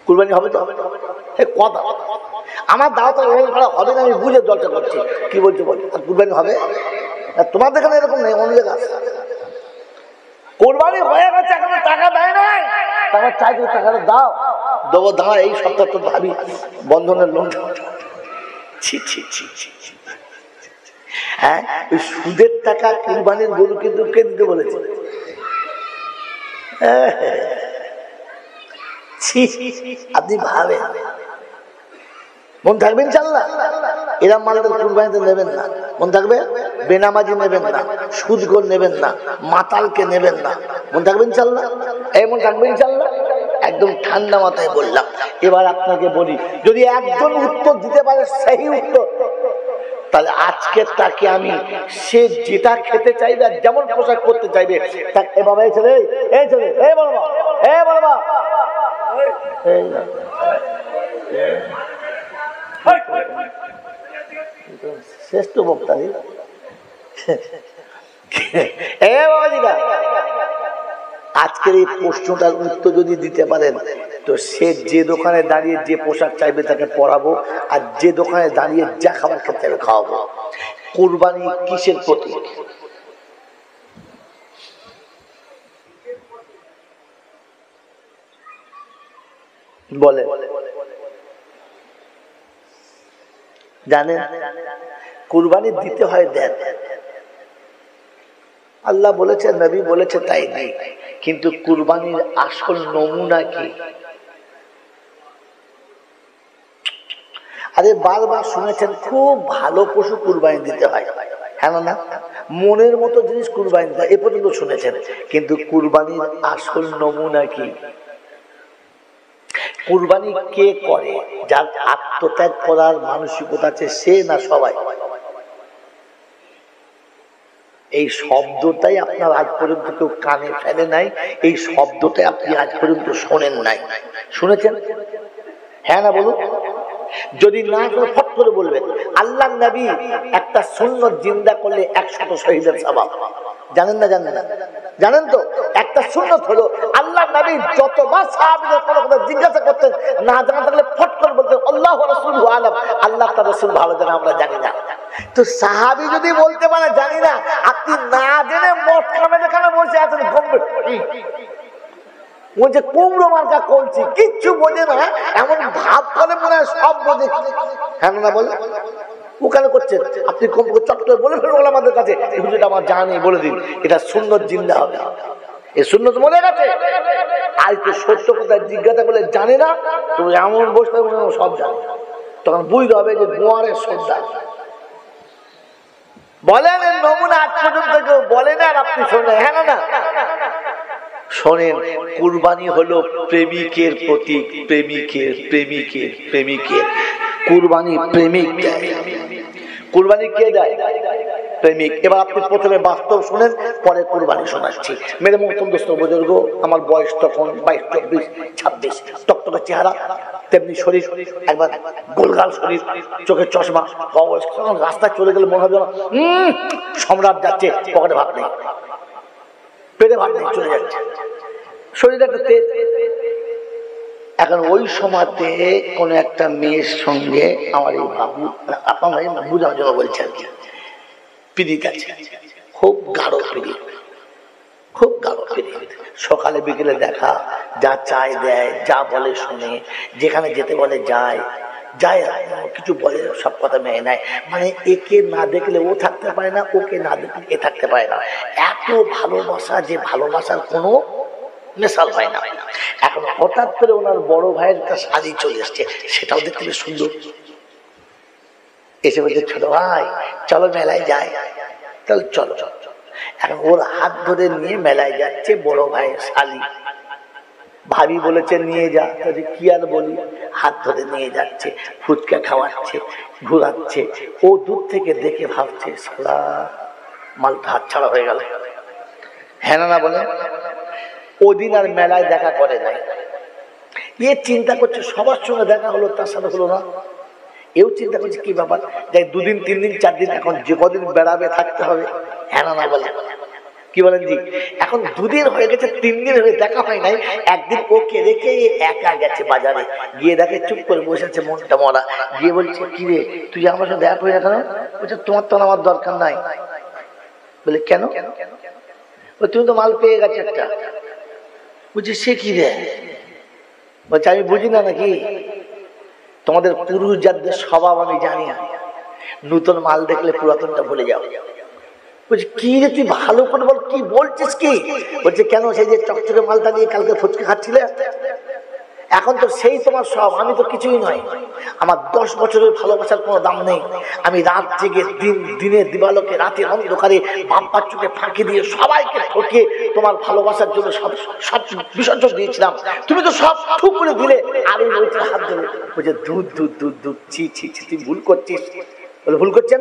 কুরবানি হবে তো? কথা আমার দাওয়াত হবে না, আমি বুঝে জলটা করছি। কি বলছো বল? কুরবানি হবে? তোমাদের এখানে এরকম নেই, অন্য জায়গা আছে। কুরবানি হয়ে গেছে, এখন টাকা দেয় না, তারপর চাইছে টাকাটা দাও, দেবো, দাঁড়া, এই সপ্তাহ তো ভাবি বন্ধনের লোন। ছি ছি ছি ছি। হ্যাঁ, ওই সুদের টাকা কুরবানির গরু কিন্তু কে দিতে বলেছে? আপনি ভাবেন, মন থাকবে ইনশাআল্লাহ। এরম মালদের কুরবানিতে নেবেন না, মন থাকবে। বেনামাজি নেবেন না, সুদখোর নেবেন না, মাতালকে নেবেন না, মন থাকবে ইনশাআল্লাহ। এমন থাকবে ইনশাআল্লাহ। একদম ঠান্ডা মাথায় বললাম। এবার আপনাকে বলি, যদি একজন উত্তর দিতে পারে সেই উত্তর, তাহলে আজকে তাকে আমি, সে যেটা খেতে চাইবে আর যেমন পোশাক করতে চাইবে, এভাবে ছেলে, এই ছেলে, এই বলবা, এই বলবা, শ্রেষ্ঠ বক্তা। আজকের এই প্রশ্নটার উত্তর যদি দিতে পারেন, তো সে যে দোকানে দাঁড়িয়ে যে পোশাক চাইবে তাকে পরাবো, আর যে দোকানে দাঁড়িয়ে যা খাবার খেতে চাইবে খাওয়াবো। কুরবানি কিসের প্রতীক? বলে জানেন? কুরবানি দিতে হয় দেন, আল্লাহ বলেছে, নবী বলেছে, তাই নেই। কিন্তু কুরবানির আসল নমুনা কি? আরে বারবার শুনেছেন, খুব ভালো পশু কুরবানি দিতে হয়, হ্যাঁ না? মনের মতো জিনিস কুরবানি দিতে হয়, এ পর্যন্ত শুনেছেন। কিন্তু কুরবানির আসল নমুনা কি? কুরবানি কে করে? যার আত্মত্যাগ করার মানসিকতা আছে সে, না সবাই? এই শব্দটাই আপনার আজ পর্যন্ত কেউ কানে ফেলে নাই, এই শব্দটাই আপনি আজ পর্যন্ত শোনেন নাই। শুনেছেন? হ্যাঁ না বলুন। যদি না করে ফট করে বলবেন। আল্লাহ নবী একটা সুন্নত জিন্দা করলে 100 শহীদের সওয়াব। জানেন না? জানেন না? জানেন তো? একটা সুন্নত হলো, আল্লাহ নবী যতবার সাহাবীদের কোনো কথা জিজ্ঞাসা করতেন, না জানা থাকলে ফট করে বলতেন, আল্লাহু ওয়া রাসূলুহু আলাম, আল্লাহ তার রাসূল ভালো জানে, আমরা জানি না। তো সাহাবী যদি বলতে পারে জানি না, আপনি না জেনে মদ খাবেন, এখানে বসে আছেন, ও যে কুমড়ো মার্কা করছি, কিচ্ছু বোঝে না, এমন ভাব করে মনে হয় সব বোঝে। হ্যাঁ না বলে? ওখানে করছেন আপনি, চট করে বলে ফেলবেন আমাদের কাছে, হুজুর আমার জানি, বলে দিন, এটা সুন্নত জিন্দা হবে। এই সুন্নত মনে গেছে। আজ তো সত্য কথা জিজ্ঞাসা করলে জানে না, তুমি এমন বসতে সব জানে, তখন বুঝতে হবে যে গোয়ারের শ্রদ্ধা। বলেন নমুনা আজ পর্যন্ত কেউ বলে না আর আপনি শোনেন? হ্যাঁ না শোনেন, কুরবানি হলো প্রেমিকের প্রতীক, প্রেমিকের প্রেমিকের প্রেমিকের কুরবানি প্রেমিক দেয়। কুরবানি কে দেয়? প্রেমিক। এবার আপনি প্রথমে বাস্তব শোনেন, পরে কুরবানি শোনাচ্ছি। মেরে মোহতরম দোস্ত বুজুর্গ, আমার বয়স তখন 22, 24, 26, টকটকে চেহারা, তেমনি শরীর, একবার গোলগাল শরীর, চোখের চশমা, রাস্তায় চলে গেলে মনে হবে সম্রাট যাচ্ছে, পকেটে ভাত নেই, পেটে ভাত নেই, চলে যাচ্ছে, শরীর একটা তেজ। এখন ওই সময়তে কোন একটা মেয়ের সঙ্গে আমার এই বাবু, আপনার বুঝার জন্য বলছে আর কি, পিড়িত আছে, খুব গাঢ় পিড়িত, খুব গাঢ় পিড়িত। সকালে বিকেলে দেখা, যা চায় দেয়, যা বলে শুনে, যেখানে যেতে বলে যায়, যায় কিছু বলে সব কথা মেনে নেয়। মানে একে না দেখলে ও থাকতে পারে না, ওকে না দেখলে এ থাকতে পারে না। এত ভালোবাসা, যে ভালোবাসার কোনো মেশাল হয় না। এখন হঠাৎ করে ওনার বড় ভাইয়ের একটা শাড়ি চলে এসছে, সেটাও দেখতে বেশ সুন্দর। এসে বলছে, ছোট ভাই চলো মেলায় যাই। তাহলে চলো। এখন ওর হাত ধরে নিয়ে মেলায় যাচ্ছে বড় ভাইয়ের শালি। ভাবি বলেছে নিয়ে যা, তাহলে কি আর বলি, হাত ধরে নিয়ে যাচ্ছে, ফুচকা খাওয়াচ্ছে, ঘুরাচ্ছে। ও দূর থেকে দেখে ভাবছে, শালা মালটা হাত ছাড়া হয়ে গেল। হ্যাঁ না বলে, ওদিন আর মেলায় দেখা করে নাই। এ চিন্তা করছে সবার সঙ্গে দেখা হলো, তার সাথে হলো না। এও চিন্তা করছে কি ব্যাপার, যাই 2 দিন 3 দিন 4 দিন, এখন যে কদিন বেড়াবে থাকতে হবে। হ্যাঁ না বলে, কি বলেন জি? এখন 2 দিন হয়ে গেছে, 3 দিন হয়ে দেখা হয় নাই। একদিন ওকে রেখে একা গেছে বাজারে, গিয়ে দেখে চুপ করে বসে আছে, মনটা মরা। গিয়ে বলছে, কি রে তুই আমার সাথে দেখা হয়ে না কেন? বলছে, তোমার তো আমার দরকার নাই। বলে কেন? তুমি তো মাল পেয়ে গেছে একটা। বলছে, সে কি রে? বলছে, আমি বুঝি না নাকি? তোমাদের পুরুষ জাতদের স্বভাব আমি জানি না, নতুন মাল দেখলে পুরাতনটা ভুলে যাও। বলছে, কি রে তুই ভালো করে বল, কি বলছিস কি? বলছে, কেন সেই যে চকচকে মালটা নিয়ে কালকে ফুচকা খাচ্ছিলে, এখন তো সেই তোমার সব, আমি তো কিছুই নয়। আমার 10 বছরের ভালোবাসার কোনো দাম নেই। আমি রাত জেগে দিনে দিবালোকে, রাতের অন্ধকারে বাপ্পার চোখে ফাঁকি দিয়ে সবাইকে ঠকিয়ে তোমার ভালোবাসার জন্য সব বিসর্জন দিয়েছিলাম। তুমি তো সব ঠুক করে দিলে, আর ওই ওইটার হাত ধরে। বলছে, দুধ ছি ছি ছি, তুই ভুল করছিস। বলে, ভুল করছি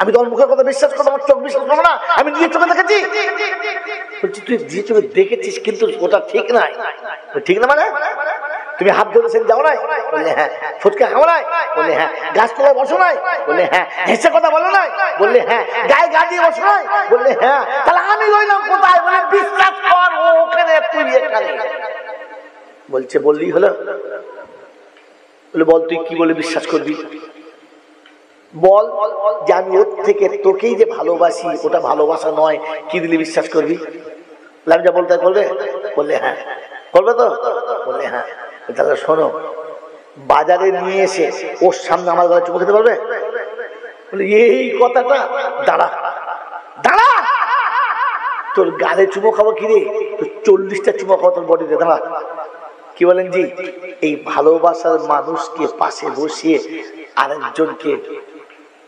আমি তোমার মুখের কথা বিশ্বাস করবো, আমার চোখ বিশ্বাস করবো না? আমি নিজের চোখে দেখেছি। বলছি, তুই নিজের চোখে দেখেছিস, কিন্তু ওটা ঠিক নাই। ঠিক না মানে? তুমি হাত ধরে সেদিন যাও নাই? বললে হ্যাঁ। ফুচকা খাও নাই? বললে হ্যাঁ। গাছতলায় বসো নাই? বললে হ্যাঁ। হেসে কথা বলো নাই? বললে হ্যাঁ। গায়ে গা দিয়ে বসো নাই? বললে হ্যাঁ। তাহলে আমি রইলাম কোথায়? বলে, বিশ্বাস কর, ও ওখানে, তুই এখানে। বলছে, বললেই হলো? বলে, বল তুই কি বলে বিশ্বাস করবি? বল যে আমি ওর থেকে তোকেই যে ভালোবাসি, ওটা ভালোবাসা নয়, কি দিলে বিশ্বাস করবি? আমি যা বলতে করবে? বললে হ্যাঁ। করবে তো? বললে হ্যাঁ। তাহলে শোনো, বাজারে নিয়ে এসে ওর সামনে আমার গলায় চুমু খেতে পারবে? বলে, এই কথাটা, দাঁড়া, তোর গালে চুমো খাবো কি রে? তোর 40টা চুমো খাবো তোর বডিতে, দাঁড়া। কি বলেন জি? এই ভালোবাসার মানুষকে পাশে বসিয়ে আরেকজনকে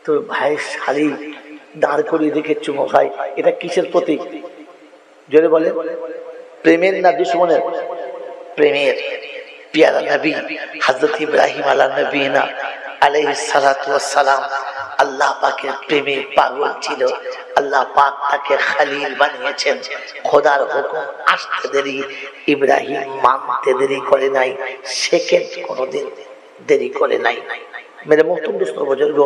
তোর ভাইয়ের শাড়ি দাঁড় করিয়ে রেখে চুমো খায়, এটা কিসের প্রতীক? জোরে বলে, প্রেমের না দুশ্মনের? প্রেমের। পিয়ারা নবী হযরত ইব্রাহিম আলাইহিস সালাতু ওয়াস সালাম আল্লাহ পাকের প্রেমে পাগল ছিল। আল্লাহ পাক তাকে খলিল বানিয়েছেন। খোদার হুকুম আসতে দেরি, ইব্রাহিম মানতে দেরি করে নাই, সেকেন্ড কোনোদিন দেরি করে নাই। মেরে মোহতরম দোস্ত বুজুর্গ,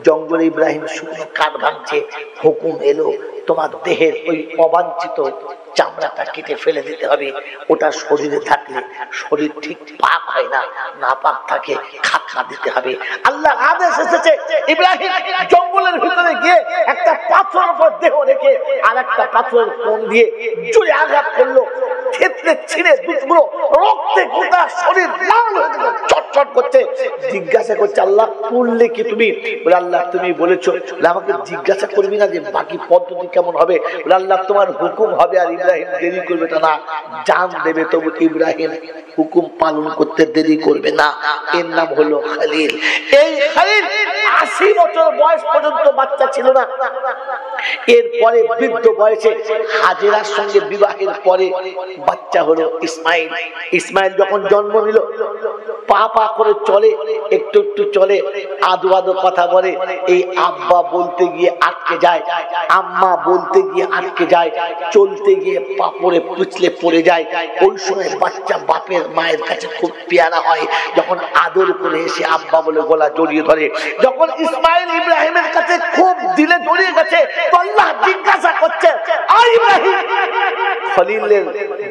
জঙ্গলে ইব্রাহিম শুকনো কাঠ ভাঙছে, হুকুম এলো তোমার দেহের ওই অবাঞ্ছিত চামড়াটা কেটে ফেলে দিতে হবে। ওটা শরীরে থাকলে শরীর ঠিক পাক হয় না, না পাক থাকে খাতনা দিতে হবে। আল্লাহ আদেশ এসেছে, ইব্রাহিম জঙ্গলের ভিতরে গিয়ে একটা পাথরের উপর দেহ রেখে আর একটা পাথরের কোণ দিয়ে জোরে আঘাত করলো, ক্ষেত্রে ছিঁড়ে দুটুকরো রক্তে গোটা শরীর লাল হয়ে গেল, চটচট ছটফট করছে, জিজ্ঞাসা করছে আল্লাহ করলে কি তুমি? বলে আল্লাহ তুমি বলেছো, আমাকে জিজ্ঞাসা করবি না যে বাকি পদ্ধতি কেমন হবে? বলে আল্লাহ তোমার হুকুম হবে আর ইব্রাহিম দেরি করবে না, জান দেবে তবু ইব্রাহিম হুকুম পালন করতে দেরি করবে না। এর নাম হলো খলিল। এই খলিল 80 বছর বয়স পর্যন্ত বাচ্চা ছিল না। এরপরে বৃদ্ধ বয়সে হাজেরার সঙ্গে বিবাহের পরে বাচ্চা হলো ইসমাইল। ইসমাইল যখন জন্ম নিল, পা পা করে চলে, একটু একটু চলে, আদো আদো কথা বলে। এই আব্বা বলতে গিয়ে আটকে যায়, আম্মা বলতে গিয়ে আটকে যায়, চলতে গিয়ে পা পড়ে পিছলে পড়ে যায়। ওই সময় বাচ্চা বাপের মায়ের কাছে খুব পেয়ারা হয়, যখন আদর করে এসে আব্বা বলে গলা জড়িয়ে ধরে। যখন ইসমাইল ইব্রাহিমের কাছে খুব দিলে জড়িয়ে গেছে, তো আল্লাহ জিজ্ঞাসা করছে ইব্রাহিম খলিলের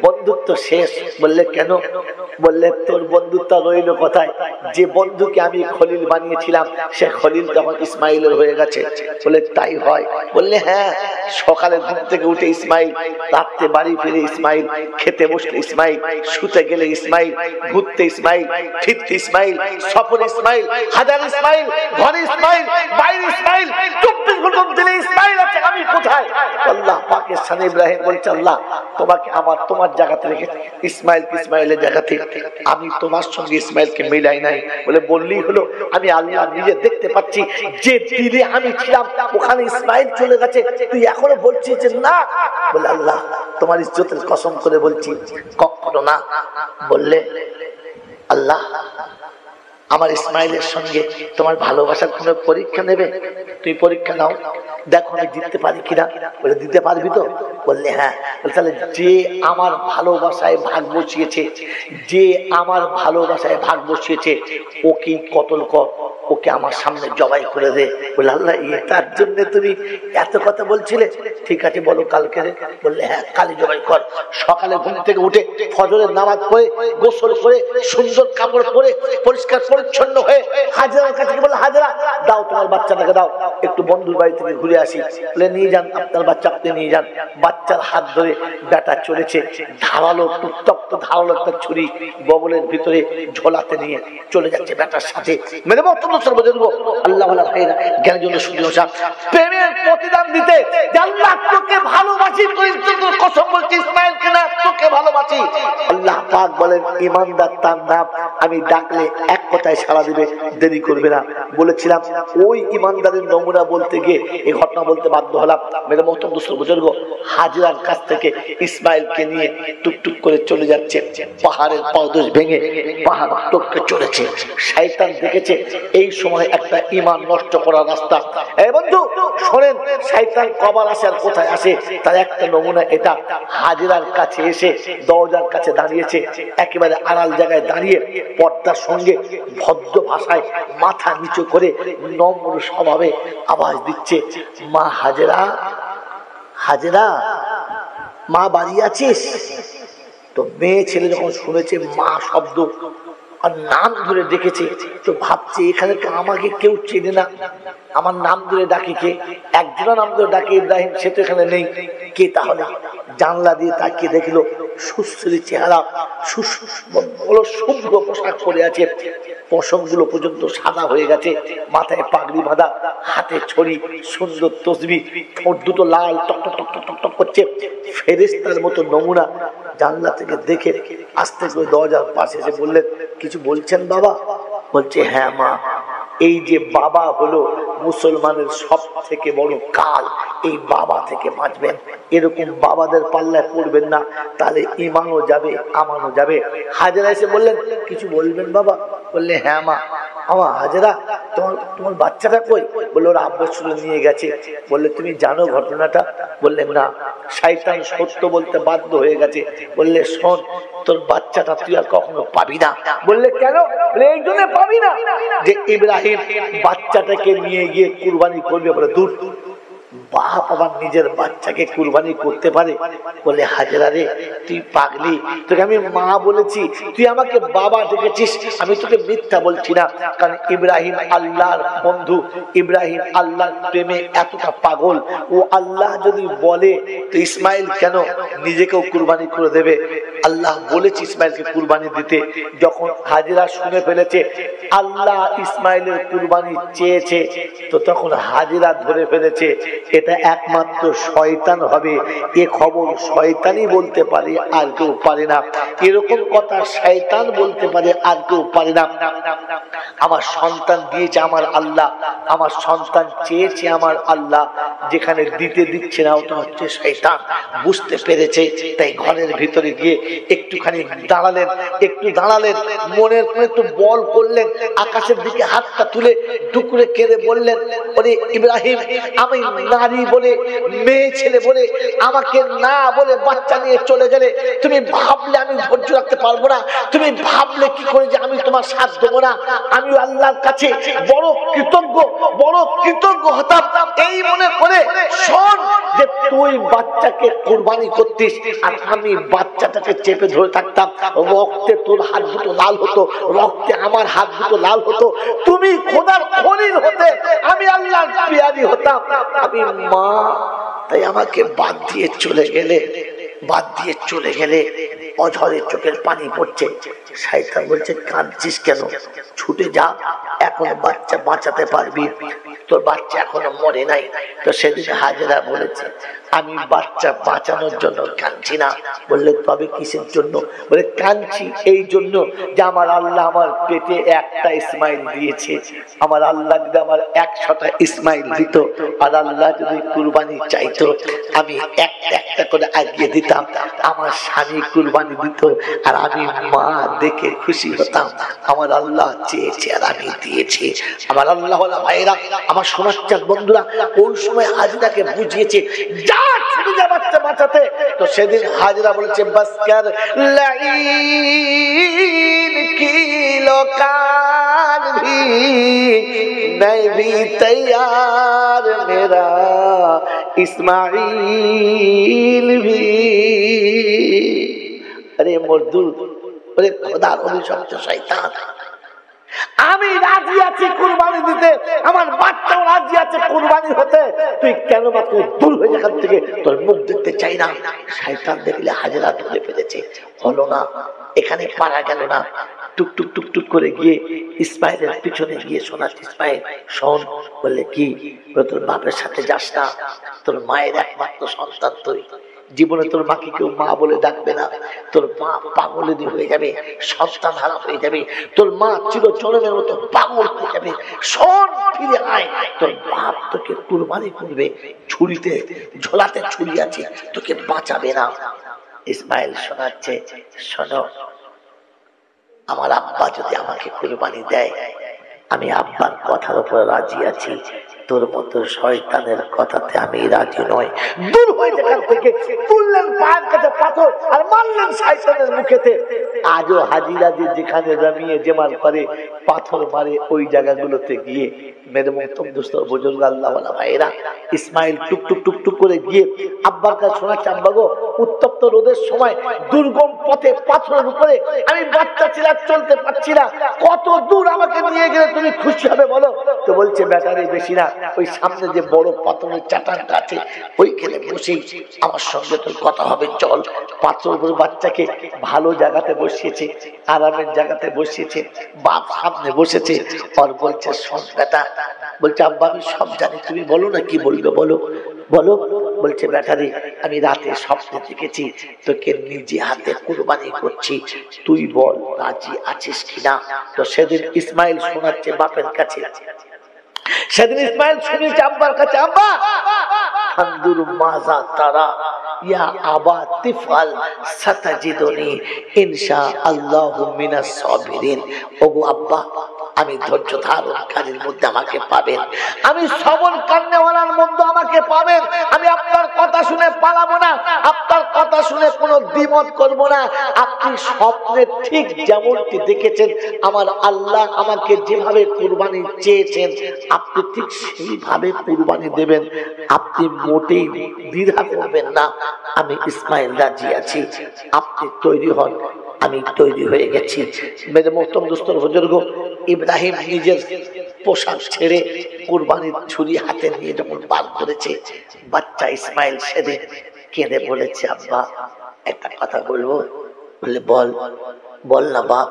বন্ধুত্ব শেষ? বললে কেন? বললে তোর বন্ধুত্ব রইল কোথায়? যে বন্ধুকে আমি খলিল বানিয়েছিলাম সে খলিল তখন ইসমাইলের হয়ে গেছে। বলে তাই হয়? বললে হ্যাঁ, সকালে ঘুম থেকে উঠে ইসমাইল, রাত্রে বাড়ি ফিরে ইসমাইল, খেতে বসলে ইসমাইল, শুতে গেলে ইসমাইল, ঘুরতে ইসমাইল, ফিরতে ইসমাইল, সফর ইসমাইল, হাজার ইসমাইল, ঘরে ইসমাইল, বাইরে ইসমাইল, 24 ঘন্টা দিলে ইসমাইল আছে। আমি কোথায়? আল্লাহ পাকের সামনে ইব্রাহিম বলছে আল্লাহ তোমাকে আমার তোমার জায়গাতে রেখে ইসমাইলকে ইসমাইলের জায়গাতে, আমি তোমার সঙ্গে ইসমাইলকে মিলাই নাই। বলে বললেই হলো, আমি আল্লাহ নিজে দেখতে পাচ্ছি যে দিলে আমি ছিলাম ওখানে ইসমাইল চলে গেছে, তুই এখনো বলছিস যে না। বলে আল্লাহ তোমার ইজ্জতের কসম করে বলছি কখনো না। বললে আল্লাহ আমার ইসমাইলের সঙ্গে তোমার ভালোবাসার কোনো পরীক্ষা নেবে? তুমি পরীক্ষা নাও, দেখো আমি জিততে পারি কিনা। বলে দিতে পারবি তো? বললে হ্যাঁ। তাহলে যে আমার ভালোবাসায় ভাগ বসিয়েছে, যে আমার ভালোবাসায় ভাগ বসিয়েছে ওকে কতল কর, ওকে আমার সামনে জবাই করে দে। বলে আল্লাহ তার জন্য তুমি এত কথা বলছিলে? ঠিক আছে বলো কালকে। বললে হ্যাঁ কালি জবাই কর। সকালে ঘুম থেকে উঠে ফজরের নামাজ পড়ে গোসল করে সুন্দর কাপড় পরে পরিষ্কার পরিচ্ছন্ন হয়ে হাজেরার কাছে বলে হাজেরা দাও তোমার বাচ্চাটাকে দাও, একটু বন্ধুর বাড়ি থেকে ঘুরে আসি। বলে নিয়ে যান আপনার বাচ্চা, আপনি নিয়ে যান। বাচ্চার হাত ধরে বেটা চলেছে, ধারালো উত্তপ্ত ধারালো একটা ছুরি বগলের ভিতরে ঝোলাতে নিয়ে চলে যাচ্ছে বেটার সাথে। মেরে আল্লাহ জ্ঞানের জন্য প্রেমের প্রতিদান দিতে আল্লাহ তোকে ভালোবাসি, কসম বলছি ইসমাইলকে না তোকে ভালোবাসি। আল্লাহ পাক বলেন ইমানদার তার নাম, আমি ডাকলে এক কথায় সাড়া দিবে, দেরি করবে না। বলেছিলাম ওই ইমানদারের নমুনা বলতে গিয়ে এই ঘটনা বলতে বাধ্য হলাম। মেরে মহতরম দোস্ত বুজুর্গ, হাজরার কাছ থেকে ইসমাইলকে নিয়ে টুকটুক করে চলে যাচ্ছে, পাহাড়ের পাদদেশ ভেঙে পাহাড় টপকে চলেছে। শয়তান দেখেছে এই সময় একটা ঈমান নষ্ট করার রাস্তা। এই বন্ধু শোনেন, শয়তান কবার আসে আর কোথায় আসে তার একটা নমুনা এটা। হাজরার কাছে এসে দরজার কাছে দাঁড়িয়েছে, একেবারে আড়াল জায়গায় দাঁড়িয়ে পর্দার সঙ্গে ভদ্র ভাষায় মাথা নিচু করে নম্র স্বভাবে আওয়াজ দিচ্ছে, মা হাজরা, হাজরা মা বাড়ি আছিস? তো মেয়ে ছেলে যখন শুনেছে মা শব্দ আর নাম ধরে ডেকেছে, তো ভাবছে এখানে তো আমাকে কেউ চেনে না, আমার নাম ধরে ডাকে কে? একজনের নাম ধরে ডাকে ইব্রাহিম, সে তো এখানে নেই। কে তাহলে? জানলা দিয়ে তাকিয়ে দেখলো সুশ্রী চেহারা, শুভ্র পোশাক পরে আছে, পশমগুলো পর্যন্ত সাদা হয়ে গেছে, মাথায় পাগড়ি বাঁধা, হাতে ছড়ি, সুন্দর তসবিহ, ঠোঁট দুটো লাল টক টক টক টক টক করছে, ফেরেশতার মতো নমুনা। জানলা থেকে দেখে আস্তে করে দরজার পাশে এসে বললেন, কিছু বলছেন বাবা? বলছে হ্যাঁ মা, এই যে বাবা হলো মুসলমানের সব থেকে বড় কাল, এই বাবা থেকে বাঁচবেন। এরকম বাবাদের পাল্লায় পড়বেন না, তাহলে ইমানও যাবে আমানও যাবে। হাজেরা এসে বললেন, কিছু বলবেন বাবা? বললে হ্যাঁ মা, আমার হাজেরা তোমার বাচ্চাটা কই? বললো ওর আব্বা শুনে নিয়ে গেছে। বললে তুমি জানো ঘটনাটা? বললেন না। শয়তান সত্য বলতে বাধ্য হয়ে গেছে। বললে শোন, তোর বাচ্চাটা তুই আর কখনো পাবি না। বললে কেন? বলে এই জন্য পাবি না যে ইব্রাহিম বাচ্চাটাকে নিয়ে গিয়ে কুরবানি করবে। বলে দূর, বাপ আবার নিজের বাচ্চাকে কুরবানি করতে পারে? বলে হাজেরা রে তুই পাগলি, তোকে আমি মা বলেছি, তুই আমাকে বাবা ডেকেছিস, আমি তোকে মিথ্যা বলছি না। কারণ ইব্রাহিম আল্লাহর বন্ধু, ইব্রাহিম আল্লাহর প্রেমে এতটা পাগল, ও আল্লাহ যদি বলে তো ইসমাইল কেন নিজেকেও কুরবানি করে দেবে। আল্লাহ বলেছে ইসমাইলকে কুরবানি দিতে। যখন হাজেরা শুনে ফেলেছে আল্লাহ ইসমাইলের কুরবানি চেয়েছে, তো তখন হাজেরা ধরে ফেলেছে এটা একমাত্র শয়তান হবে, এ খবর শয়তানই বলতে পারে, আর কেউ পারে না। এরকম কথা শয়তান বলতে পারে, আর কেউ পারে না। আমার সন্তান দিয়েছে আমার আল্লাহ, আমার সন্তান চেয়েছে আমার আল্লাহ, যেখানে দিতে দিচ্ছে না ওটা হচ্ছে শয়তান। বুঝতে পেরেছে, তাই ঘরের ভিতরে গিয়ে একটুখানি দাঁড়ালেন, মনের করে একটু বল করলেন, আকাশের দিকে হাতটা তুলে টুকরে কেড়ে বললেন, ওরে ইব্রাহিম, আমি নারী বলে, মেয়ে ছেলে বলে, আমাকে না বলে বাচ্চা নিয়ে চলে গেলে, তুমি ভাবলে আমি ধৈর্য রাখতে পারবো না? তুমি ভাবলে কি করে যে আমি তোমার সাথ দেবো না? আমি আল্লাহর কাছে বড় কৃতজ্ঞ হতাম, এই মনে করে শোন যে তুই বাচ্চাকে কুরবানি করতিস আর আমি বাচ্চাটাকে চেপে ধরে থাকতাম, রক্তে তোর হাত দুটো লাল হতো, রক্তে আমার হাত দুটো লাল হতো, তুমি খোদার খলিল হতে, আমি আল্লাহর পিয়ারি হতাম, আমি মা, তাই আমাকে বাদ দিয়ে চলে গেলে অঝরে চোখের পানি পড়ছে। শয়তান বলছে কাঁদছিস কেন, ছুটে যা, এখন বাচ্চা বাঁচাতে পারবি, তোর বাচ্চা এখনো মরে নাই। তো সেদিন হাজেরা বলেছে আমি বাচ্চা বাঁচানোর জন্য কাঁদছি না। বললে তবে কিসের জন্য? বলে কাঁদছি এই জন্য যে আমার আল্লাহ আমার পেটে একটা ইসমাইল দিয়েছে, আমার আল্লাহ যদি আমার 100টা ইসমাইল দিত, আর আল্লাহ যদি কুরবানি চাইতো, আমি একটা করে আগিয়ে দিতাম, আমার স্বামী কুরবানি দিত আর আমি মা দেখে খুশি হতাম। আমার আল্লাহ চেয়েছে আর আমি দিয়েছি। আমার আল্লাহ ভাইরা, আমার শোনাচ্ছেন বন্ধুরা, ওই সময় হাজরাকে বুঝিয়েছে যা ছুটে যা বাচ্চা বাঁচাতে। তো সেদিন হাজরা বলেছে বাস কর লাইন কি লোকান ভি मैं भी तैयार मेरा इस्माइल भी। अरे मजदूर, अरे खुदा अभिशप्त शैतान, আমি রাজি আছি কুরবানি দিতে, আমার বাচ্চাও রাজি আছে কুরবানি হতে, তুই কেন মাত্র দূর হয়ে যেখান থেকে, তোর মুখ দেখতে চাই না। শয়তান দেখলে হাজরা ধরে ফেলেছে, হলো না, এখানে পারা গেল না। টুক টুক টুক টুক করে গিয়ে ইসমাইলের পিছনে গিয়ে শোনাচ্ছে, ইসমাইল শোন। বললে কি? তোর বাপের সাথে যাস না, তোর মায়ের একমাত্র সন্তান তুই, জীবনে তোর মাকে কেউ মা বলে ডাকবে না, তোর মা পাগলেরই হয়ে যাবে, সন্তান হারা হয়ে যাবে, তোর মা চিরজনমের মতো পাগল হয়ে যাবে। শোন, ফিরে আয়, তোর বাপ তোকে কুরবানি করবে, ছুরিতে ঝোলাতে ছুরি আছে, তোকে বাঁচাবে না। ইসমাইল শোনাচ্ছে, শোনো, আমার আব্বা যদি আমাকে কুরবানি দেয়, আমি আব্বার কথার উপর রাজি আছি, তোর মতো শয়তানের কথাতে আমি রাজি নয়। দূর হয়ে যেখান থেকে তুললেন পায়ের কাছে পাথর আর মারলেন শয়তানের মুখেতে। আজও হাজিরা যেখানে জমিয়ে জেমার করে পাথর মারে, ওই জায়গাগুলোতে গিয়ে মেরে মুক্তম দোস্ত বুজুর্গ আল্লাহওয়ালা ভাইরা, ইসমাইল টুক টুক টুক টুক করে গিয়ে আব্বার কাছে শোনাচ্ছে, আব্বা গো, উত্তপ্ত রোদের সময় দুর্গম পথে পাথরের উপরে আমি বাচ্চা ছিলাম, চলতে পারছি না, কত দূর আমাকে নিয়ে গেলে তুমি খুশি হবে বলো? তো বলছে ব্যাটারি বেশি না, ওই সামনে যে বড় পাথরের চাটানটা আছে ওইখানে বসেই আমার সঙ্গে তোর কথা হবে, চল। পাথরের উপরে বাচ্চাকে ভালো জায়গাতে বসিয়েছে, আরামের জায়গাতে বসিয়েছে, বাপ সামনে বসেছে, আর বলছে শোন বেটা, বলছে আব্বা আমি সব জানি, তুমি বলো না কি বলবে, বলো বলো। বলছে ব্যাটারি, আমি রাতে স্বপ্নে দেখেছি তোকে নিজে হাতে কুরবানি করছি, তুই বল রাজি আছিস কিনা। তো সেদিন ইসমাইল শোনাচ্ছে বাপের কাছে, সেদিন ইসমাইল শুনেছে আব্বার কাছে, আব্বা ফান্দুর মাজা তারা ইয়া আবা তিফাল সাতাজিদুনি ইনশাআল্লাহু মিনাস সাবিরিন। ওগো আব্বা, আমি ধৈর্য ধারণকারীর মধ্যে আমাকে পাবেন, আমি সবর কান্নাওয়ালার মধ্যে আমাকে পাবেন। আমি আপনার কথা শুনে পালাবো না, আপনার কথা শুনে কোনো দ্বিমত করব না। আপনি স্বপ্নে ঠিক যেমনটি দেখেছেন আমার আল্লাহ আমাকে যেভাবে কুরবানি চেয়েছেন আপনি ঠিক সেইভাবে কুরবানি দেবেন। আপনি মোটেই দ্বিধা করবেন না। আমি ইসমাইল রাজি আছি, আপনি তৈরি হন। আমি তৈরি হয়ে গেছি। মেরে মোহতরম দোস্তর বুজুর্গ, ইব্রাহিম নিজের পোশাক ছেড়ে কুরবানির ছুরি হাতে নিয়ে যখন বার করেছে, বাচ্চা ইসমাইল সেদিন কেঁদে বলেছে, আব্বা একটা কথা বলবো। বলে বল। বল না বাপ,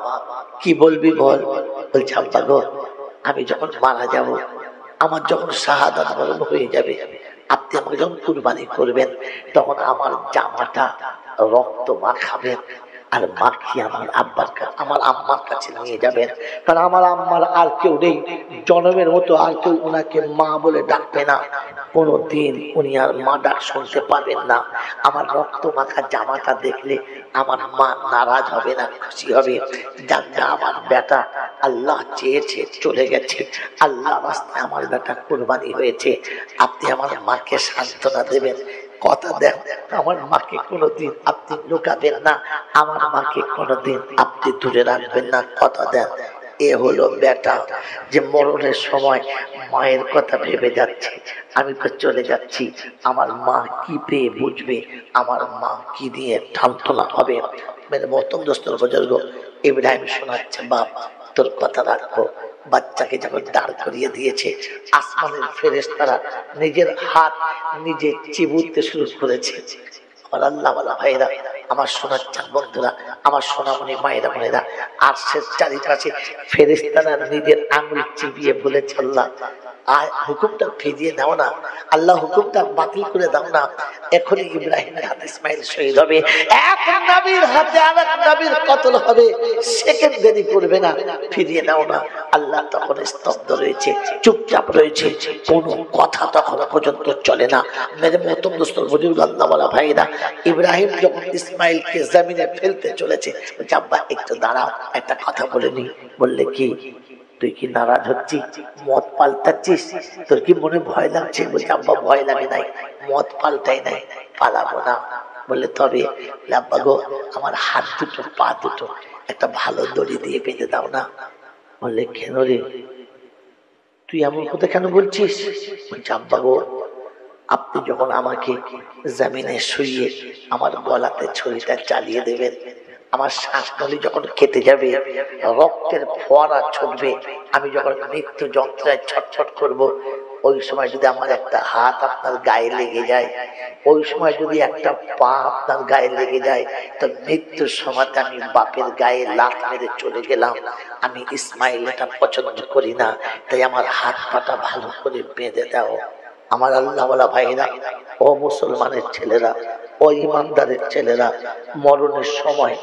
কি বলবি বল। বলছে আব্বা গো, আমি যখন মারা যাব, আমার যখন শাহাদাত বরণ হয়ে যাবে, আপনি আমাকে যখন কুরবানি করবেন তখন আমার জামাটা রক্ত মাখাবেন আর মাখিয়ে আমার আম্মার কাছে নিয়ে যাবেন। কারণ আমার আম্মার আর কেউ নেই, জনমের মতো আর কেউ ওনাকে মা বলে ডাকবে না, কোনদিন উনি আর মা ডাক শুনতে পারবেন না। আমার রক্ত মাখা জামাটা দেখলে আমার মা নারাজ হবে না, খুশি হবে। জানবে আমার বেটা আল্লাহ চেয়েছে চলে গেছে, আল্লাহ রাস্তায় আমার বেটা কুরবানি হয়েছে। আপনি আমার মাকে সান্ত্বনা দেবেন, কথা দেন আমার মাকে কোনোদিন আপনি লুকাবেন না, আমার মাকে কোনোদিন আপনি দূরে রাখবেন না, কথা দেন। এ হলো বেটা যে মরণের সময় মায়ের কথা ভেবে যাচ্ছে, আমি তো চলে যাচ্ছি, আমার মা কি পেয়ে বুঝবে, আমার মা কি দিয়ে সান্ত্বনা হবে। মেরে মহতরম দোস্তর বুজুর্গ, ইব্রাহিম শোনাচ্ছে, বাপ তোর কথা রাখবো। বাচ্চাকে যখন দাঁড় করিয়ে দিয়েছে, আসমানের ফেরেশতারা নিজের হাত নিজে চিবুতে শুরু করেছে। আমার আল্লাহ ওয়ালা ভাইরা, আমার শোনাচ্ছেন বন্ধুরা, আমার সোনামণি মায়েরা বোনেরা, আর সে চারিপাশে ফেরেশতারা নিজের আঙুল চিবিয়ে বলেছে, আল্লাহ হুকুমটা ফিরিয়ে দাও না, আল্লাহ হুকুমটা বাতিল করে দাও না। এখনই ইব্রাহিমের হাতে ইসমাইল শহীদ হবে, এক নবীর হাতে আরেক নবীর কতল হবে, সেকেন্ড দেরি করবে না, ফিরিয়ে দাও না। আল্লাহ তখন স্তব্ধ রয়েছে, চুপচাপ রয়েছে, কোনো কথা তখন পর্যন্ত চলে না। মেরে মহতরম দোস্তর বুজুর্গ, আল্লাহ ওয়ালা ভাইরা, ইব্রাহিম যখন ইসমাইলকে জমিনে ফেলতে চলেছে, বলছে আব্বা একটু দাঁড়াও, একটা কথা বলে নি। বললে কি? তুই কি নারাজ হচ্ছিস, মত পাল্টাচ্ছিস, তোর কি মনে ভয় লাগছে? বলছে আব্বা ভয় লাগে নাই, মত পাল্টাই নাই, পালাবো না। বললে তবে? আব্বা গো, আমার হাত দুটো পা দুটো একটা ভালো দড়ি দিয়ে বেঁধে দাও না। বললে কেন রে, তুই এমন কথা কেন বলছিস? বলছে আব্বা গো, আপনি যখন আমাকে জমিনে শুইয়ে আমার গলাতে ছুরিটা চালিয়ে দেবেন, আমার শ্বাসনলী যখন কেটে যাবে, রক্তের ফোয়ারা ছুটবে, আমি যখন মৃত্যু যন্ত্রণায় ছটছট করব, ওই সময় যদি আমার একটা হাত আপনার গায়ে লেগে যায়, ওই সময় যদি একটা পা আপনার গায়ে লেগে যায়, তো মৃত্যুর সময় আমি বাপের গায়ে লাথ মেরে চলে গেলাম। আমি ইসমাইল এটা পছন্দ করি না, তাই আমার হাত পাটা ভালো করে বেঁধে দাও। আমার আল্লাহ ওয়ালা ভাইরা, ও মুসলমানের ছেলেরা, ও ইমানদারের ছেলেরা, মরণের সময়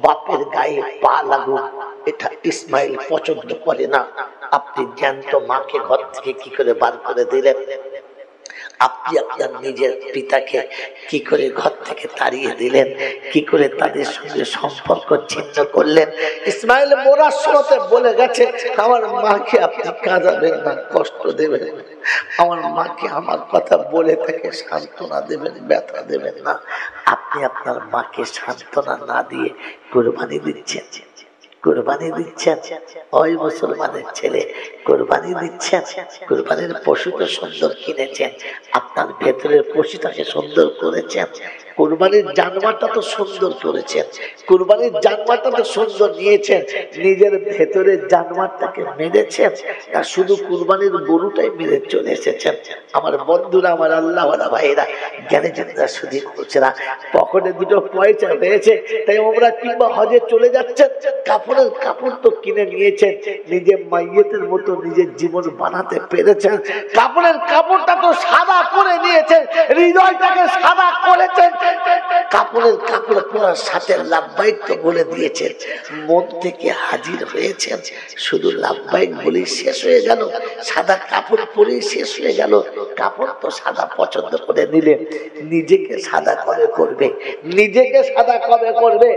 বাপের গায়ে পা লাগুক এটা ইসমাইল পছন্দ করে না। আপনি জ্যান্ত মাকে ঘর থেকে কি করে বার করে দিলেন? আপনি আপনার নিজের পিতাকে কি করে ঘর থেকে তাড়িয়ে দিলেন? কি করে তাদের সঙ্গে সম্পর্ক ছিন্ন করলেন? ইসমাইল মরার সময় বলে গেছে, আমার মাকে আপনি কাঁদাবেন না, কষ্ট দেবেন না, আমার মাকে আমার কথা বলে তাকে সান্ত্বনা দেবেন, ব্যথা দেবেন না। আপনি আপনার মাকে সান্ত্বনা না দিয়ে কুরবানি দিচ্ছেন, কুরবানি দিচ্ছেন। ওই মুসলমানের ছেলে কুরবানি দিচ্ছেন, কুরবানির পশুটা সুন্দর কিনেছেন, আপনার ভেতরের পশুটাকে সুন্দর করেছেন, কুরবানির জানোয়ারটা তো সুন্দর করেছেন, কুরবানির জানোয়ারটা তো সুন্দর নিয়েছেন, নিজের ভেতরের জানোয়ারটাকে মেরেছেন, আর শুধু কুরবানির গরুটাই মেরে চলে এসেছেন। আমার বন্ধুরা, আমার আল্লাহ ওয়ালা ভাইরা, জ্ঞানী জনেরা, শুধু করছে না, পকেটে দুটো পয়সা পেয়েছে তাই ওমরা কিংবা হজে চলে যাচ্ছেন, কাপড়ের কাপড় তো কিনে নিয়েছেন, নিজের মাইয়েতের মতো নিজের জীবন বানাতে পেরেছেন, কাপড়ের কাপড়টা তো সাদা করে নিয়েছেন, হৃদয়টাকে সাদা করেছেন, কাপড়ের কাপড় পরার সাথে লাভবাইক তো বলে দিয়েছেন, মন থেকে হাজির হয়েছেন, শুধু লাভবাইক বলে শেষ হয়ে গেল, সাদা কাপড় পরে শেষ হয়ে গেল। কাপড় তো সাদা পছন্দ করে নিলে নিজেকে সাদা কবে করবে, নিজেকে সাদা কবে করবে?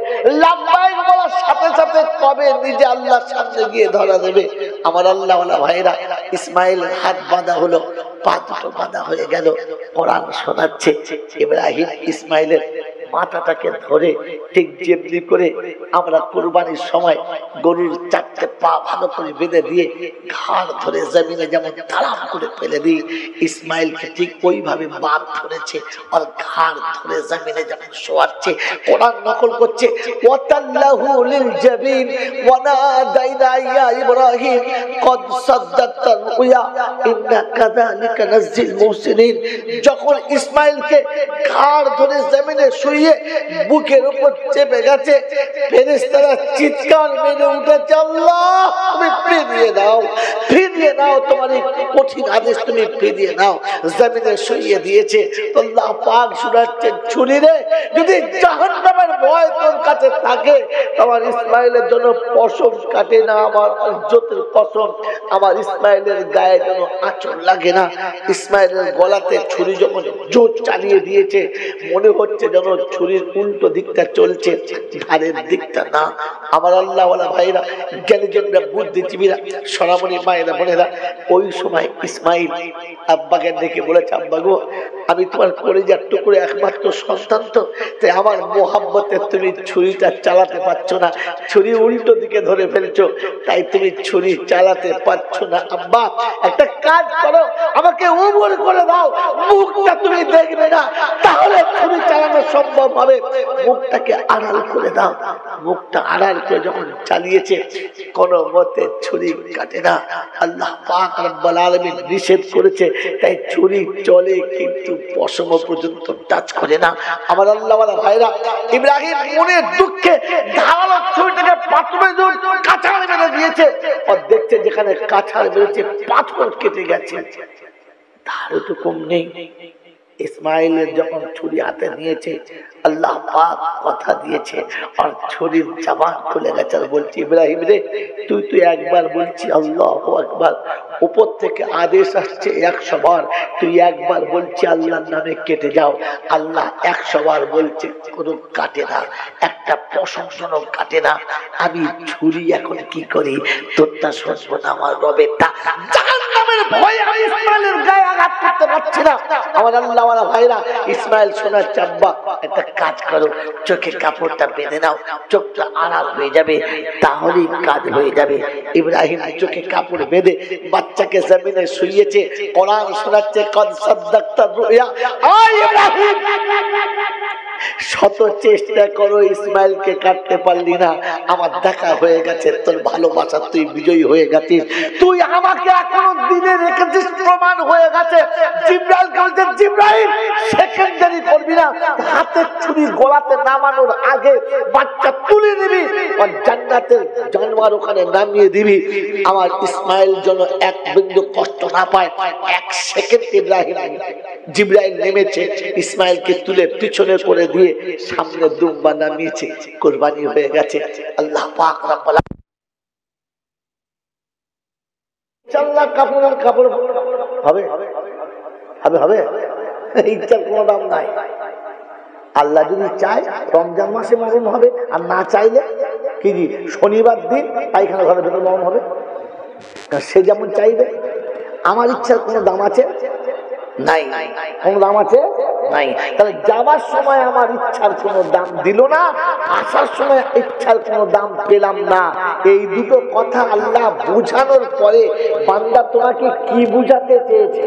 লাভবাইক বলার সাথে সাথে কবে নিজে আল্লাহর সামনে গিয়ে ধরা দেবে? আমার আল্লাহওয়ালা ভাইরা, ইসমাইল হাত বাঁধা হলো, পা দুটো বাঁধা হয়ে গেল, কোরআন শোনাচ্ছে। ইব্রাহিম ইসমাইলের মাথাটাকে ধরে ঠিক যেমনি করে আমরা কুরবানির সময় গরুর চারটে পা ভালো করে বেঁধে দিয়ে ঘাড় ধরে জমিনে যেমন তাড়াম করে ফেলে দিই, ইসমাইলকে ঠিক ওইভাবে বাপ ধরেছে আর ঘাড় ধরে জমিনে যেমন শোয়াচ্ছে। কোরআন নকল করছে, ওয়াতাল্লাহু লিল জাবিন ওয়া নাদাইনা ইয়া ইব্রাহিম কদ সাদ্দাকতা রুয়া ইন্না কাযালিকা নাজিল মুহসিনিন। যখন ইসমাইলকে ঘাড় ধরে জমিনে শুয়ে বুকের উপর চেপে গেছে, ফেরেশতারা চিৎকার মেরে উঠেছে, আল্লাহ তুমি ফিরিয়ে দাও, ফিরিয়ে নাও, তোমার এই কঠিন আদেশ তুমি ফিরিয়ে নাও। জমিনে শুইয়ে দিয়েছে। আল্লাহ পাক শোনাচ্ছেন, ছুরি রে, যদি জাহান্নামের ভয় তোর কাছে থাকে, আমার ইসমাইলের জন্য পশম কাটে না, আমার ইজ্জতের কসম, আমার ইসমাইলের গায়ে যেন আঁচড় লাগে না। ইসমাইলের গলাতে ছুরি যখন জোর চালিয়ে দিয়েছে, মনে হচ্ছে যেন ছুরির উল্টো দিকটা চলছে, ঘাড়ের দিকটা না। আমার আল্লাহওয়ালা ভাইরা, জ্ঞানীজনরা, বুদ্ধিজীবীরা, সোনামণি মায়েরা, বোনেরা, ওই সময় ইসমাইল আব্বাকে ডেকে বলেছে, আব্বা গো, আমি তোমার কলিজার টুকরো একমাত্র সন্তান, তো তাই আমার মোহাব্বতে তুমি ছুরিটা চালাতে পারছো না, ছুরি উল্টো দিকে ধরে ফেলছো, তাই তুমি ছুরি চালাতে পারছো না। আব্বা একটা কাজ করো, আমাকে উমর করে দাও, মুখটা তুমি দেখবে না, তাহলে ছুরি চালানো সম্ভব হবে। মুখটাকে আড়াল করে দাও। মুখটা আড়াল করে যখন চালিয়েছে, কোন মতে ছুরি কাটে না। আল্লাহ পাক রব্বুল আলামিন নিষেধ করেছে, তাই ছুরি চলে কিন্তু পশম পর্যন্ত টাচ করে না। আমার আল্লাহওয়ালা ভাইরা, ইব্রাহিম মনের দুঃখে ধারালো ছুরিটাকে পাথরে কাঁচাড় মেরে দিয়েছে, আর দেখছে যেখানে কাঁচাড় মেরেছে পাথর কেটে গেছে, তারও তো কম নেই। ইসমাইলের যখন ছুরি হাতে নিয়েছে, আল্লাহ পাক কথা দিয়েছে আর ছুরির জবান খুলে গেছে, আর বলছি, ইব্রাহিম রে, তুই একবার বলছি আল্লাহু আকবার, উপর থেকে আদেশ আসছে 100 বার, তুই একবার বলছি আল্লাহর নামে কেটে যাও। আল্লাহ 100 বার বলছে, কোনো কাটে না, একটা প্রশংসনও কাটে না। আমি ছুরি এখন কি করি, তোরটা শুনবো না, আমার রবেরটা। জাহান্নামের ভয়ে আমি ইসমাইলের গায়ে আঘাত করতে পারছি না। আমার আল্লাহওয়ালা ভাইরা, ইসমাইল শোনাচ্ছে, আব্বা একটা কাজ করো, চোখে কাপড়টা বেঁধে নাও, চোখটা আড়াল হয়ে যাবে, তাহলেই কাজ হয়ে যাবে। ইব্রাহিম চোখে কাপড় বেঁধে বাচ্চাকে জমিনে শুইয়েছে, কোরআন শোনাচ্ছে, কদ সাদ্দাকতা রুয়া। আয় ইব্রাহিম, শত চেষ্টা করো, ইসমাইলকে কাটতে পারলি না, আমার দেখা হয়ে গেছে, তোর ভালোবাসা, তুই বিজয়ী হয়ে গেছিস, তুই আমাকে এখনো দিনে রেখেছিস, প্রমাণ হয়ে গেছে। জিবরাইল বলছে, জিবরাইল সেকেন্ডারি করবি না, হাতের ছুরি গলাতে নামানোর আগে বাচ্চা তুলে দিবি আর জান্নাতের জানোয়ার ওখানে নামিয়ে দিবি, আমার ইসমাইল যেন এক বিন্দু কষ্ট না পায়। 1 সেকেন্ড জিবরাইল নেমেছে, ইসমাইলকে তুলে পিছনে করে দিয়ে সামনে দুম্বা নামিয়েছে, কুরবানি হয়ে গেছে। আল্লাহ পাক রব্বুল আলামিন চাল্লা কাপড়ের কাপড় হবে হবে হবে, ইচ্ছার কোনো দাম নাই। আল্লাহ যদি চায় রমজান মাসে মরণ হবে, আর না চাইলে কি শনিবার দিন পায়খানা ঘরের ভেতর মরণ হবে, সে যেমন চাইবে। আমার ইচ্ছার কোনো দাম আছে? নাই। কোন দাম আছে? নাই। তাহলে যাবার সময় আমার ইচ্ছার কোনো দাম দিল না, আসার সময় ইচ্ছার কোনো দাম পেলাম না। এই দুটো কথা আল্লাহ বুঝানোর পরে বান্দা তোমাকে কি বুঝাতে চেয়েছে?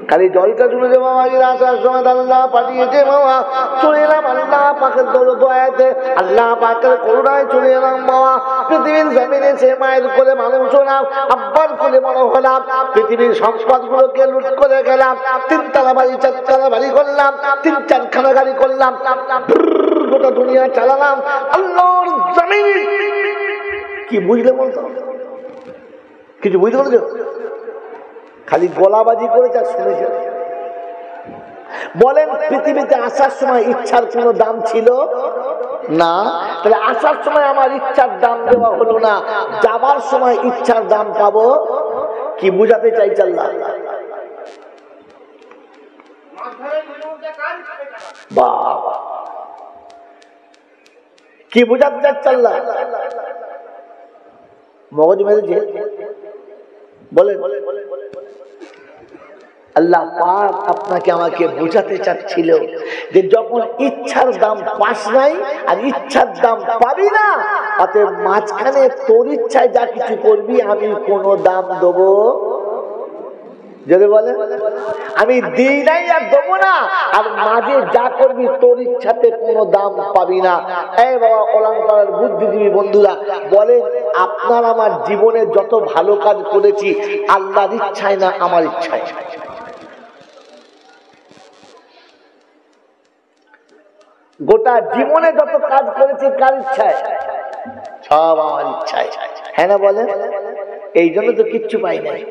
খালি জলটা তুলে যে মামা আসার সময় আল্লাহ পাঠিয়েছে, মামা চলে এলাম আল্লাহ পাকের দয়াতে, আল্লাহ পাকের করুণায় চলে এলাম মামা। পৃথিবীর জমিনে সে মায়ের কোলে মানুষ হলাম, আব্বার কোলে বড় হলাম, পৃথিবীর সম্পদ গুলোকে লুট করে গেলাম, 3 তলা বাড়ি 4 তলা বাড়ি করলাম, 3-4 খানা গাড়ি করলাম, গোটা দুনিয়া চালালাম আল্লাহর জমিনে। কি বুঝলে বলতো? কিছু বুঝতে বলেছো? খালি গলাবাজি করেছে আর শুনেছে। বলেন পৃথিবীতে আসার সময় ইচ্ছার কোনো দাম ছিল না? তাহলে আসার সময় আমার ইচ্ছার দাম দেওয়া হলো না, যাবার সময় ইচ্ছার দাম পাবো। কি বুঝাতে চাইছে আল্লাহ? বাবা, কি বুঝাতে চাইছে আল্লাহ? মগজ মেরেছে বলে আল্লাহ পাক আপনাকে আমাকে বোঝাতে চাচ্ছিল যে যখন ইচ্ছার দাম পাস নাই আর ইচ্ছার দাম পাবি না, অতএব মাঝখানে তোর ইচ্ছায় যা কিছু করবি আমি কোনো দাম দেবো যদি বলে আমি দিই নাই আর দেবো না, আর মাঝে যা করবি তোর ইচ্ছাতে কোনো দাম পাবি না। এই বাবা ওলামপাড়ার বুদ্ধিজীবী বন্ধুরা বলেন, আপনার আমার জীবনে যত ভালো কাজ করেছি আল্লাহর ইচ্ছায় না আমার ইচ্ছায়? গোটা জীবনে যত কাজ করেছি কার ইচ্ছায়? সব আমার ইচ্ছায়, হ্যাঁ না বলেন? এই জন্য তো কিচ্ছু পাই নাই।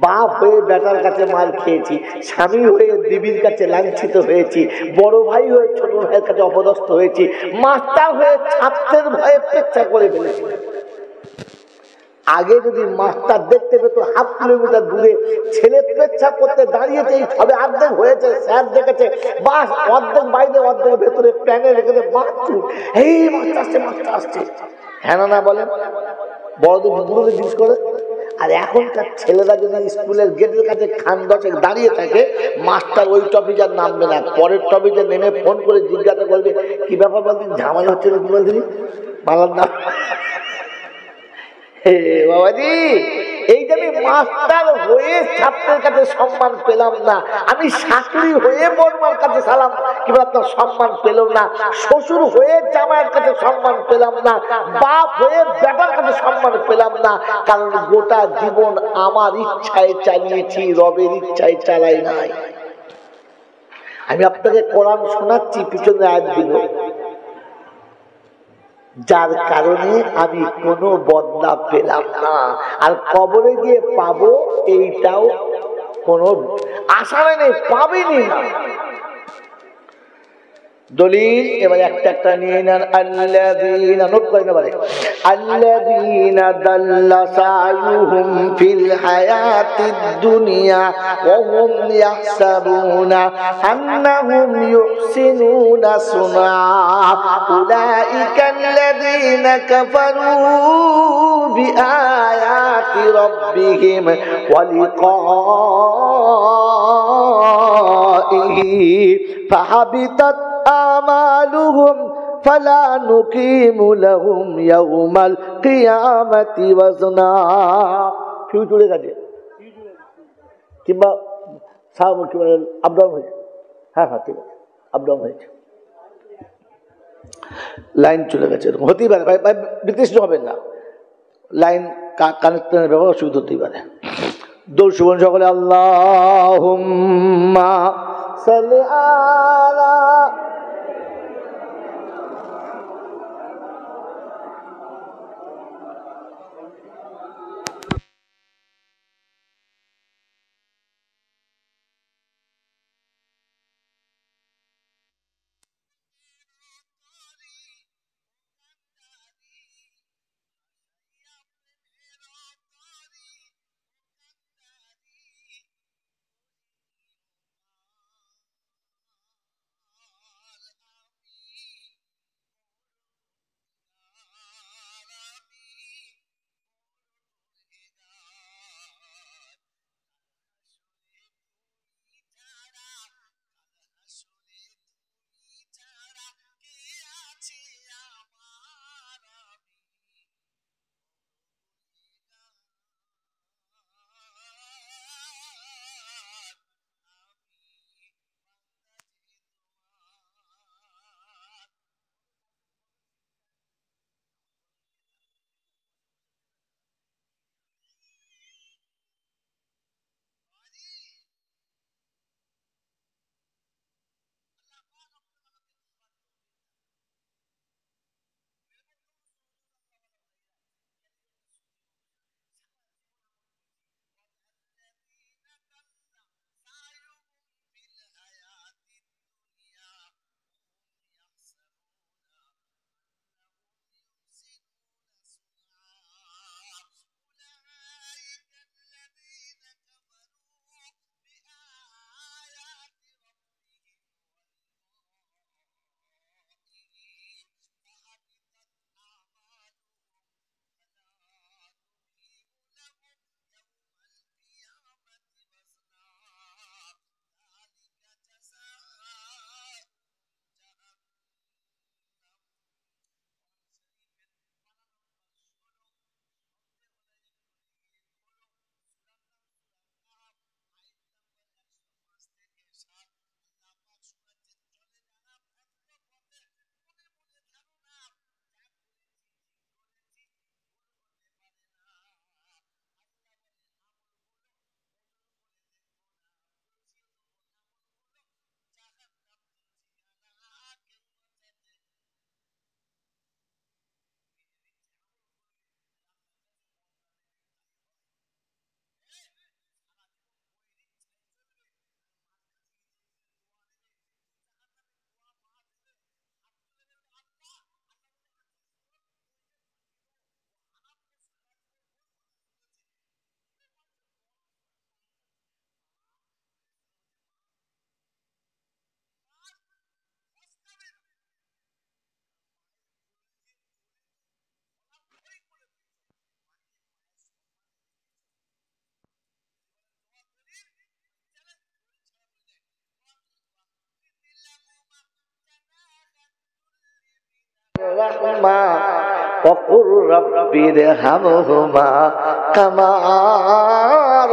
বাপ হয়ে বেটার কাছে মার খেয়েছি, স্বামী হয়ে বিবির কাছে লাঞ্ছিত হয়েছি, বড় ভাই হয়ে ছোট ভাইয়ের কাছে অপদস্থ হয়েছি, মাস্টার হয়ে ছাত্রের ভয়ে পেচ্ছা করে ফেলেছি। আগে যদি মাস্টার দেখতে পেত হাফ কিলোমিটার দূরে ছেলে পেচ্ছা করতে দাঁড়িয়েছে, সবে অর্ধেক হয়েছে, স্যার দেখেছে, বাস অর্ধেক বাইরে অর্ধেক ভেতরে প্যানে রেখেছে, বাথরুম, এই মাস্টার আসছে মাস্টার আসছে, হ্যাঁ না বলেন? বড়দের বুড়োদের জিজ্ঞেস করে। আর এখনকার ছেলেরা যদি স্কুলের গেটের কাছে খান দশেক দাঁড়িয়ে থাকে, মাস্টার ওই টপিক আর নামবে না, পরের টপিকে নেমে ফোন করে জিজ্ঞাসা করবে কি ব্যাপার, বলতেন ঝামেলা হচ্ছে না, কি বলতেন মালার নাম। বাবাজি, এই যে আমি মাস্টার হয়ে ছাত্রের কাছে সম্মান পেলাম না, আমি চাকরি হয়ে বড়মার কাছে সালাম কি আপনার সম্মান পেলাম না, শ্বশুর হয়ে জামাইয়ের কাছে সম্মান পেলাম না, বাপ হয়ে বেটার কাছে সম্মান পেলাম না, কারণ গোটা জীবন আমার ইচ্ছায় চালিয়েছি, রবের ইচ্ছায় চালাই নাই। আমি আপনাকে কোরআন শোনাচ্ছি, পিছনে আয়াত দিল, যার কারণে আমি কোনো বদলা পেলাম না, আর কবরে গিয়ে পাবো এইটাও কোনো আশা নেই, পাবেনি না। দলিল এবার একটা একটা নিয়ে নেন। আল্লাযীনা, নোট করেন এবারে, আল্লাযীনা দাল্লা সায়ুহুম ফিল হায়াতিদ দুনিয়া ওয়া হুম ইয়াহসাবুনা আন্নাহুম ইউহসিনুনা সুনা উলাইকা আল্লাযীনা কাফারু বিআয়াতি রাব্বিহিম ওয়া লিকাইহি ফাহাবিতাত আমালুহুম ফালা নুকিমু লাহুম ইয়াউমাল কিয়ামাতি ওয়াজনা। ফিউচারে কাজে কিংবা আপ ডাউন হয়েছে, হ্যাঁ ঠিক আছে, আপ ডাউন হয়েছে, লাইন চলে গেছে, এরকম হতেই পারে ভাই, বিতৃষ্ণ হবেন না, লাইন কানেক্টরের ব্যাপার অসুবিধা হতেই পারে। দৌড় শুভন সকলে আল্লাহুম্মা সাল্লি আলা রাহমা ওয়াকুর রাব্বিরহামহুমা কামা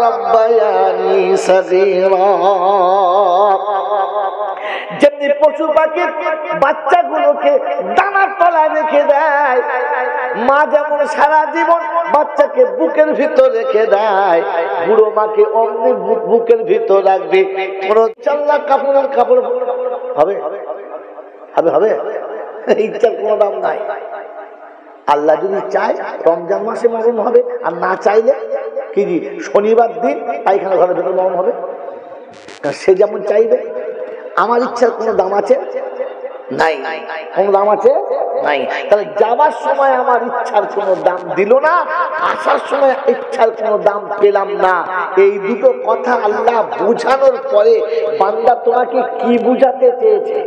রাব্বায়ানি সাগীরা। যেমনি পশু পাখির বাচ্চাগুলোকে দানার তলায় রেখে দেয়, মা যেমন সারা জীবন বাচ্চাকে বুকের ভিতর রেখে দেয়, বুড়ো মাকে অমনি বুকের ভিতর রাখবে। চাল্লা কাপড়ের কাপড় হবে হবে হবে, ইচ্ছার কোনো দাম নাই। আল্লাহ যদি চায় রমজান মাসে মরণ হবে, আর না চাইলে কি শনিবার দিন পায়খানা ঘরের ভেতর মরণ হবে। সে যেমন চাইবে। আমার ইচ্ছার কোনো দাম আছে? নাই। কোনো দাম আছে? নাই। তাহলে যাবার সময় আমার ইচ্ছার কোনো দাম দিল না, আসার সময় ইচ্ছার কোনো দাম পেলাম না। এই দুটো কথা আল্লাহ বুঝানোর পরে বান্দা তোমাকে কি বুঝাতে চেয়েছে?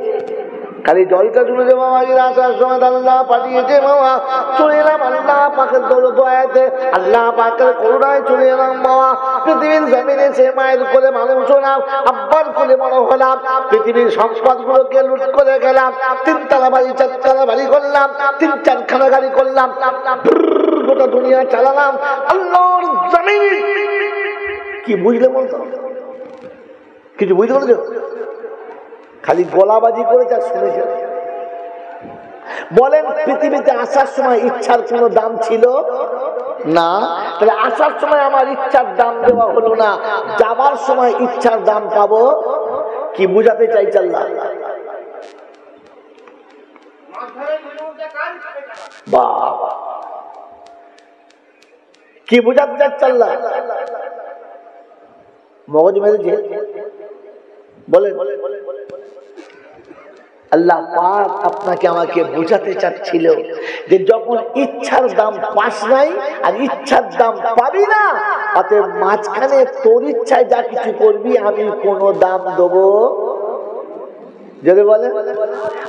খালি জলটা তুলে যে বাবা আসার সময় আল্লাহ পাঠিয়েছে, বাবা চলে এলাম আল্লাহ পাকের দয়াতে, আল্লাহ পাকের করুণায় চলে এলাম বাবা। পৃথিবীর জমিনে সে মায়ের কোলে মানুষ হলাম, আব্বার কোলে বড় হলাম, পৃথিবীর সম্পদ গুলোকে লুট করে গেলাম, 3 তলা বাড়ি 4 তলা বাড়ি করলাম, 3-4 খানা গাড়ি করলাম, গোটা দুনিয়া চালালাম আল্লাহর জমিনে। কি বুঝলে বলতো? কিছু বুঝতে পারছো? খালি গলাবাজি করেছে আর শুনেছে। বলেন পৃথিবীতে আসার সময় ইচ্ছার কোনো দাম ছিল না? তাহলে আসার সময় আমার ইচ্ছার দাম দেওয়া হলো না, যাবার সময় ইচ্ছার দাম পাবো। কি বুঝাতে চাইছে আল্লাহ? বাবা কি বুঝাতে চাইছে আল্লাহ? মগজ মেরেছে। বলেন আল্লাহ পাক আপনাকে আমাকে বোঝাতে চাচ্ছিল যে যখন ইচ্ছার দাম পাস নাই আর ইচ্ছার দাম পাবি না, অতএব মাঝখানে তোর ইচ্ছায় যা কিছু করবি আমি কোনো দাম দেবো যদি বলে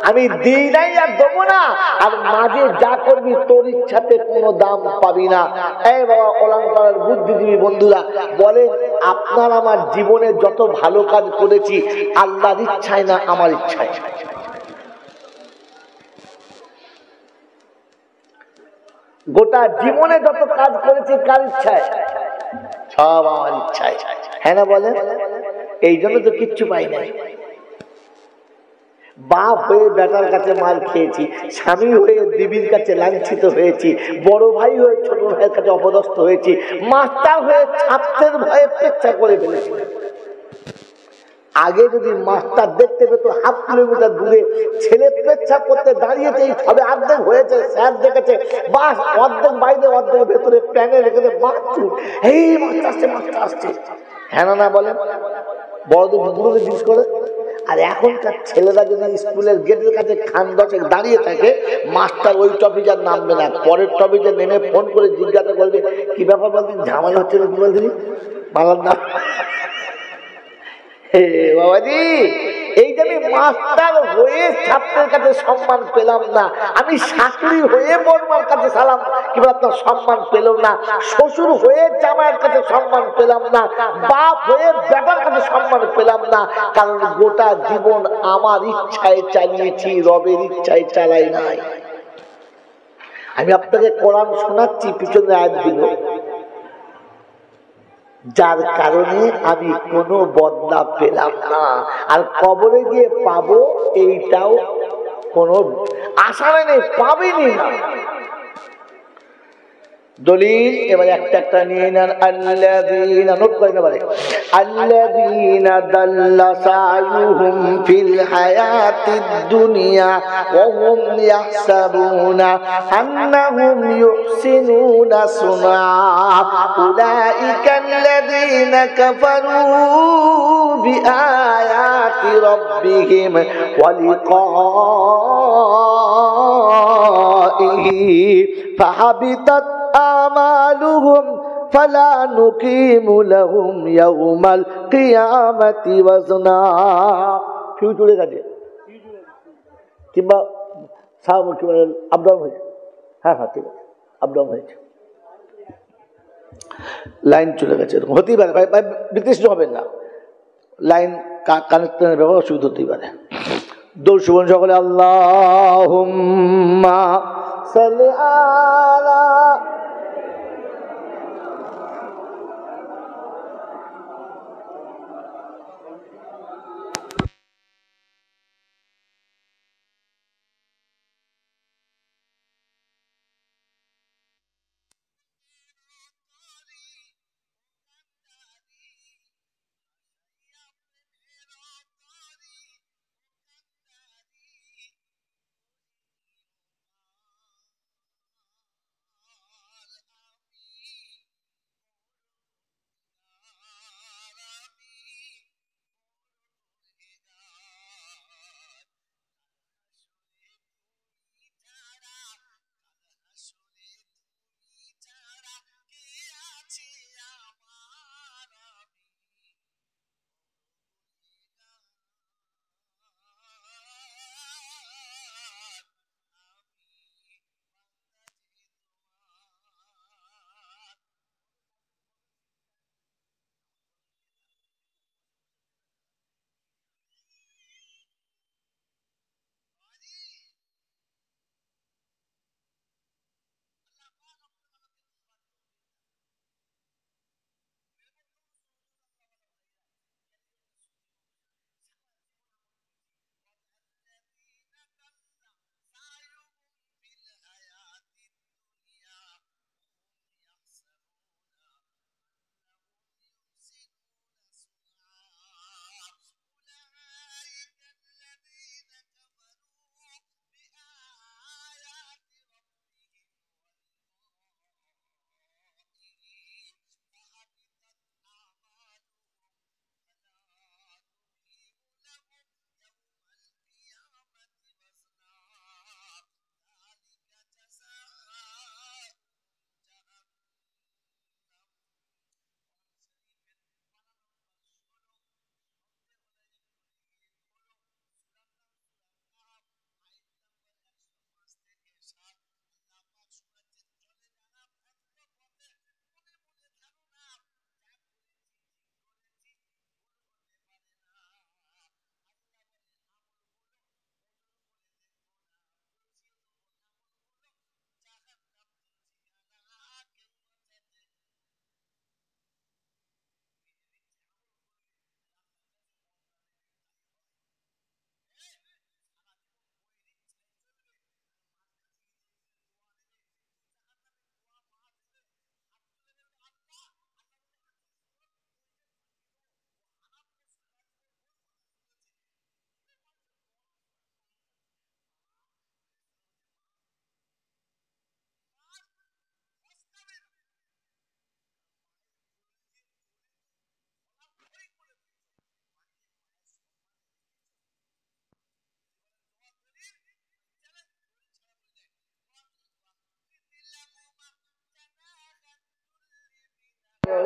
আমি দিই নাই আর দেবো না, আর মাঝে যা করবি তোর ইচ্ছাতে কোনো দাম পাবি না। এই বাবা ওলানপাড়ার বুদ্ধিজীবী বন্ধুরা বলেন, আপনার আমার জীবনে যত ভালো কাজ করেছি আল্লাহর ইচ্ছায় না আমার ইচ্ছায়? গোটা জীবনে যত কাজ করেছি কার ইচ্ছায়? সব আমার ইচ্ছায়। হ্যাঁ না বলেন? এই জন্য তো কিচ্ছু পাই নাই। বাপ হয়ে বেটার কাছে মার খেয়েছি, স্বামী হয়ে বিবির কাছে লাঞ্ছিত হয়েছি, বড় ভাই হয়ে ছোট ভাইয়ের কাছে অপদস্থ হয়েছি, মাস্টার হয়ে ছাত্রের ভয়ে পেচ্ছা করে ফেলেছি। আগে যদি মাস্টার দেখতে পেত 1/2 কিলোমিটার দূরে ছেলে পেচ্ছা করতে দাঁড়িয়েছে, সবে অর্ধেক হয়েছে, স্যার দেখেছে, বাস অর্ধেক বাইরে অর্ধেক ভেতরে প্যানে রেখেছে, বাথরুম এই মাস্টার আসছে। হ্যাঁ না বলেন? বড়দের বুড়োদের জিজ্ঞেস করে। আর এখনকার ছেলেরা যদি স্কুলের গেটের কাছে খান 10 দাঁড়িয়ে থাকে, মাস্টার ওই টপিক আর নামবে না, পরের টপিকে নেমে ফোন করে জিজ্ঞাসা করবে কি ব্যাপার, বলতেন ঝামেলা হচ্ছে না, কি বলতেন মালার নাম। বাবাজি এই যে আমি মাস্টার হয়ে ছাত্রের কাছে সম্মান পেলাম না, আমি শাশুড়ি হয়ে বড়মার কাছে সালাম কি আপনার সম্মান পেলাম না, শ্বশুর হয়ে জামাইয়ের কাছে সম্মান পেলাম না, বাপ হয়ে বেটার কাছে সম্মান পেলাম না, কারণ গোটা জীবন আমার ইচ্ছায় চালিয়েছি, রবের ইচ্ছায় চালাই নাই। আমি আপনাকে কোরআন শোনাচ্ছি, পিছনে আয়াতগুলো, যার কারণে আমি কোনো বদলা পেলাম না, আর কবরে গিয়ে পাবো এইটাও কোনো আশা নেই, পাবেনি না। দলিল এবার একটা একটা নিয়ে নেন। আল্লাযীনা, নোট করেন এবারে, আল্লাযীনা দাল্লা সায়ুহুম ফিল হায়াতিদ দুনিয়া ওয়া হুম ইয়াহসাবুনা আন্নাহুম ইউহসিনুনা সুনা উলাইকা আল্লাযীনা কাফারু বিআয়াতি রাব্বিহিম ওয়া লিকাইহি ফাহাবিতাত আমালুহুম ফালা নুকিমু লাহুম ইয়াউমাল কিয়ামাতি ওয়াজনা। ফিউচারে কাজে কিংবা আপডাউন হয়েছে? হ্যাঁ ঠিক আছে, আপডাউন হয়েছে, লাইন চলে গেছে, এরকম হতেই পারে, ভাই বিতৃষ্ণ হবেন না, লাইন কানেক্টের ব্যাপার অসুবিধা হতেই পারে। দৌড় শুভন সকলে আল্লাহুম্মা صل على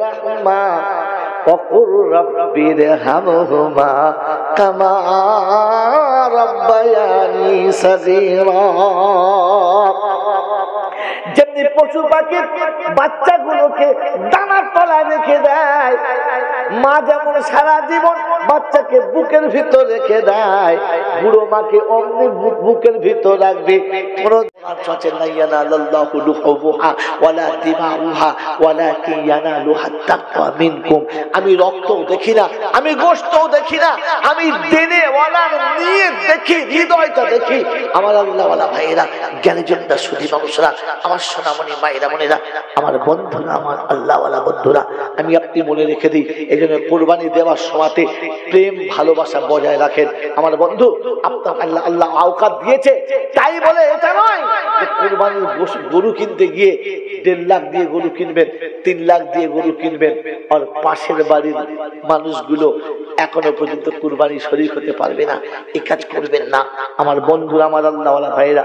رحمة وقل رب ارحمهما كما ربياني صغيرا। যেমনি পশু পাখির বাচ্চাগুলোকে দানার তলায় রেখে দেয়, মা যেমন সারা জীবন বাচ্চাকে বুকের ভিতর রেখে দেয়, বুড়ো মাকে অমনি বুকের ভিতর রাখবে। আমি রক্তও দেখি না, আমি গোশতও দেখি না, আমি দেনে ওয়ালার নিয়ে দেখি, হৃদয়টা দেখি। আমার আল্লাহওয়ালা ভাইয়েরা, জ্ঞানীজনরা, সুধী মানুষরা, আমার সোনামণি মায়েরা, মনেরা, আমার বন্ধুরা, আমার আল্লাহওয়ালা বন্ধুরা, আমি আপনি মনে রেখে দিই, এই জন্য কোরবানি দেওয়ার সময়তে প্রেম ভালোবাসা বজায় রাখেন। আমার বন্ধু, আপনার আল্লাহ আল্লাহ আওকাত দিয়েছে, তাই বলে এটা নয় যে কোরবানির গরু কিনতে গিয়ে 1.5 লাখ দিয়ে গরু কিনবেন, 3 লাখ দিয়ে গরু কিনবেন, আর পাশের বাড়ির মানুষগুলো এখনো পর্যন্ত কুরবানি শরীক হতে পারবে না। এই কাজ করবেন না আমার বন্ধুরা, আমার আল্লাহওয়ালা ভাইরা।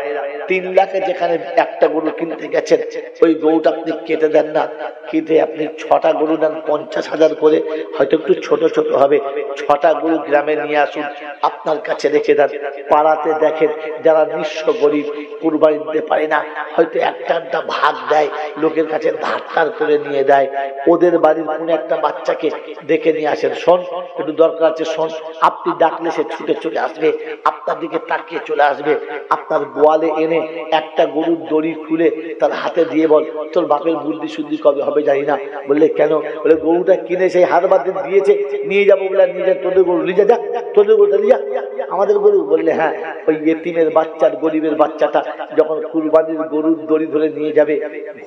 3 লাখে যেখানে একটা গরু কিনতে গেছেন, ওই গরুটা আপনি কেটে দেন না, কেটে আপনি 6টা গরু দেন 50,000 করে, হয়তো একটু ছোট ছোট হবে, 6টা গরু গ্রামে নিয়ে আসুন, আপনার কাছে রেখে দেন। পাড়াতে দেখেন যারা নিঃস্ব গরিব, কুরবানি দিতে পারে না, হয়তো একটা ভাগ দেয়, লোকের কাছে ধার করে নিয়ে দেয়। ওদের বাড়ির কোন একটা বাচ্চাকে দেখে নিয়ে আসেন, শোন একটু দরকার আছে, শোন। আপনি ডাকলে সে ছুটে চলে আসবে, আপনার দিকে তাকিয়ে চলে আসবে, আপনার গোয়ালে এনে এনে একটা গরুর দড়ি খুলে তার হাতে দিয়ে বল, তোর বাপের বুদ্ধি শুদ্ধি কবে হবে জানি না। বললে কেন? বলে গরুটা কিনে সেই হাত বাদ দিয়েছে, নিয়ে যাবো বলে নিয়ে তোদের গরু নিয়ে যা, তোদের গরুটা নিয়ে যা, আমাদের গরু। বললে হ্যাঁ, ওই এতিমের বাচ্চার গরিবের বাচ্চাটা যখন কুরবানির গরুর দড়ি ধরে নিয়ে যাবে,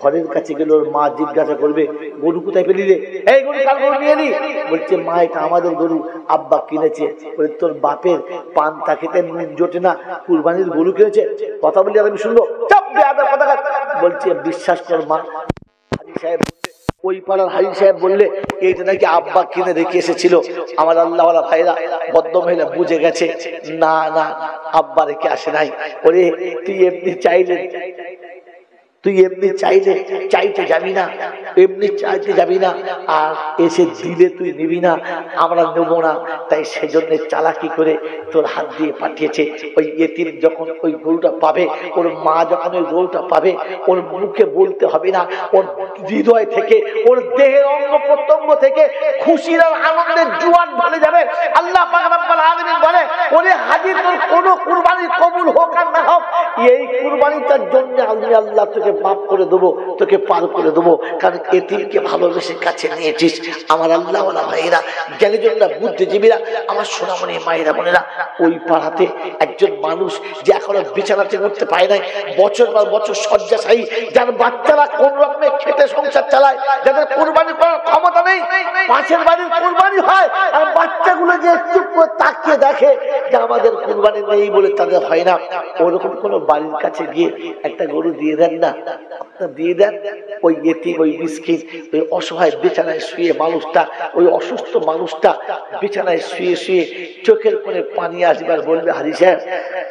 ঘরের কাছে গেলে ওর মা জিজ্ঞাসা করবে গরু কোথায় পেলি রে? এই গরু কার গরু নিয়ে নি? বলছে মা এটা আমাদের গরু, আব্বা কিনেছে। বলে তোর বাপের পান্তা খেতে নুন জোটে না, কুরবানির গরু কিনেছে? কথা বলি আর আমি শুনবো? বলছে বিশ্বাস কর মা। হাজী সাহেব ওই পাড়ার হাজী সাহেব বললে এইটা নাকি আব্বা কিনে রেখে এসেছিল। আমার আল্লাহওয়ালা ভাইরা বদ্ধ মহিলা বুঝে গেছে, না না আব্বা রেখে আসে নাই। ওরে তুই এমনি চাইলে চাইতে যাবি না, এমনি চাইতে যাবি না, আর এসে দিলে তুই নিবি না, আমরা নেবো না। তাই সেজন্য চালাকি করে তোর হাত দিয়ে পাঠিয়েছে। ওই এতিম যখন ওই গরুটা পাবে, ওর মা যখন ওই গরুটা পাবে, ওর মুখে বলতে হবে না, ওর হৃদয় থেকে, ওর দেহের অঙ্গ প্রত্যঙ্গ থেকে খুশির আর আনন্দের জোয়ার ঢলে যাবে। আল্লাহ পাক রব্বুল আলামিন বলে, ওরে হাজী তোর কোন কুরবানি কবুল হোক আর না হোক, এই কুরবানিটার জন্য আমি আল্লাহ তোকে মাফ করে দেবো, তোকে পার করে দেবো, কারণ এতিমকে ভালোবেসে কাছে নিয়েছিস। আমার আল্লাহওয়ালা ভাইয়েরা, জ্ঞানীজনরা, বুদ্ধিজীবীরা, আমার সোনামণি মায়েরা বোনেরা, ওই পাড়াতে একজন মানুষ যে এখনো বিছানাতে উঠতে পায় নাই, বছর পর বছর শয্যাশায়ী, যার বাচ্চারা কোন রকমে খেতে সংসার চালায়, যাদের কুরবানি করার ক্ষমতা নেই, পাশের বাড়ির কুরবানি হয় আর বাচ্চাগুলো যে চুপ করে তাকিয়ে দেখে যে আমাদের কুরবানি নেই বলে তাদের হয় না, ওরকম কোন বাড়ির কাছে গিয়ে একটা গরু দিয়ে দেন না, দিয়ে দেন। ওই এতিম, ওই মিসকিন, ওই অসহায় বিছানায় শুয়ে মানুষটা, ওই অসুস্থ মানুষটা বিছানায় শুয়ে শুয়ে চোখের কোণে পানি আসবার বলবে, হাজী সাহেব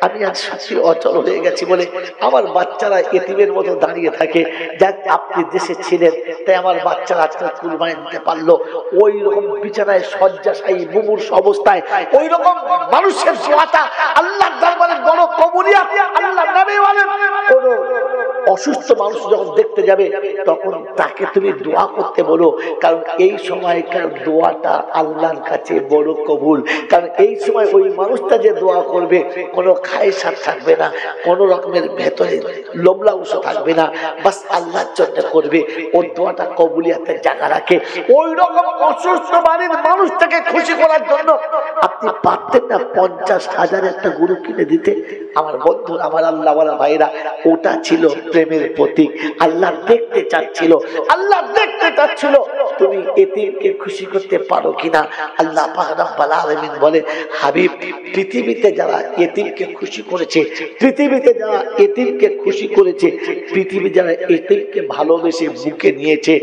আমি আজ সত্যি অচল হয়ে গেছি বলে আমার বাচ্চারা এতিমের মতো দাঁড়িয়ে থাকে, যাক আপনি দেশে ছিলেন তাই আমার বাচ্চারা আজকে কুরবানি দিতে পারলো। ওই রকম বিছানায় শয্যাশায়ী মুমূর্ষ অবস্থায় ওই রকম মানুষের দোয়াটা আল্লাহর দরবারে বড় কবুলিয়াত। আল্লাহর নবী বলেন, কোন অসুস্থ মানুষ যখন দেখতে যাবে তখন তাকে তুমি দোয়া করতে বলো, কারণ এই সময়কার দোয়াটা আল্লাহর কাছে বড় কবুল। কারণ এই সময় ওই মানুষটা যে দোয়া করবে কোনো খায়সাত থাকবে না, কোনো রকমের ভেতরে লোমলাউসা থাকবে না, বাস আল্লাহর জন্য করবে, ওর দোয়াটা কবুলিয়াতের জায়গা রাখে। ওই রকম অসুস্থ বাড়ির মানুষটাকে খুশি করার জন্য আপনি পারতেন না 50,000 একটা গরু কিনে দিতে? আমার বন্ধু, আমার আল্লাহওয়ালা ভাইরা, ওটা ছিল প্রেমের প্রতীক। আল্লাহ দেখতে চাচ্ছিল, আল্লাহ দেখতে চাচ্ছিল তুমি এতিমকে খুশি করতে পারো কিনা। আল্লাহ পাক রব্বুল আলামিন বলে, হাবিব পৃথিবীতে যারা এতিমকে খুশি করেছে, পৃথিবীতে যারা এতিমকে খুশি করেছে, পৃথিবী যারা এতিমকে ভালোবেসে বুকে নিয়েছে,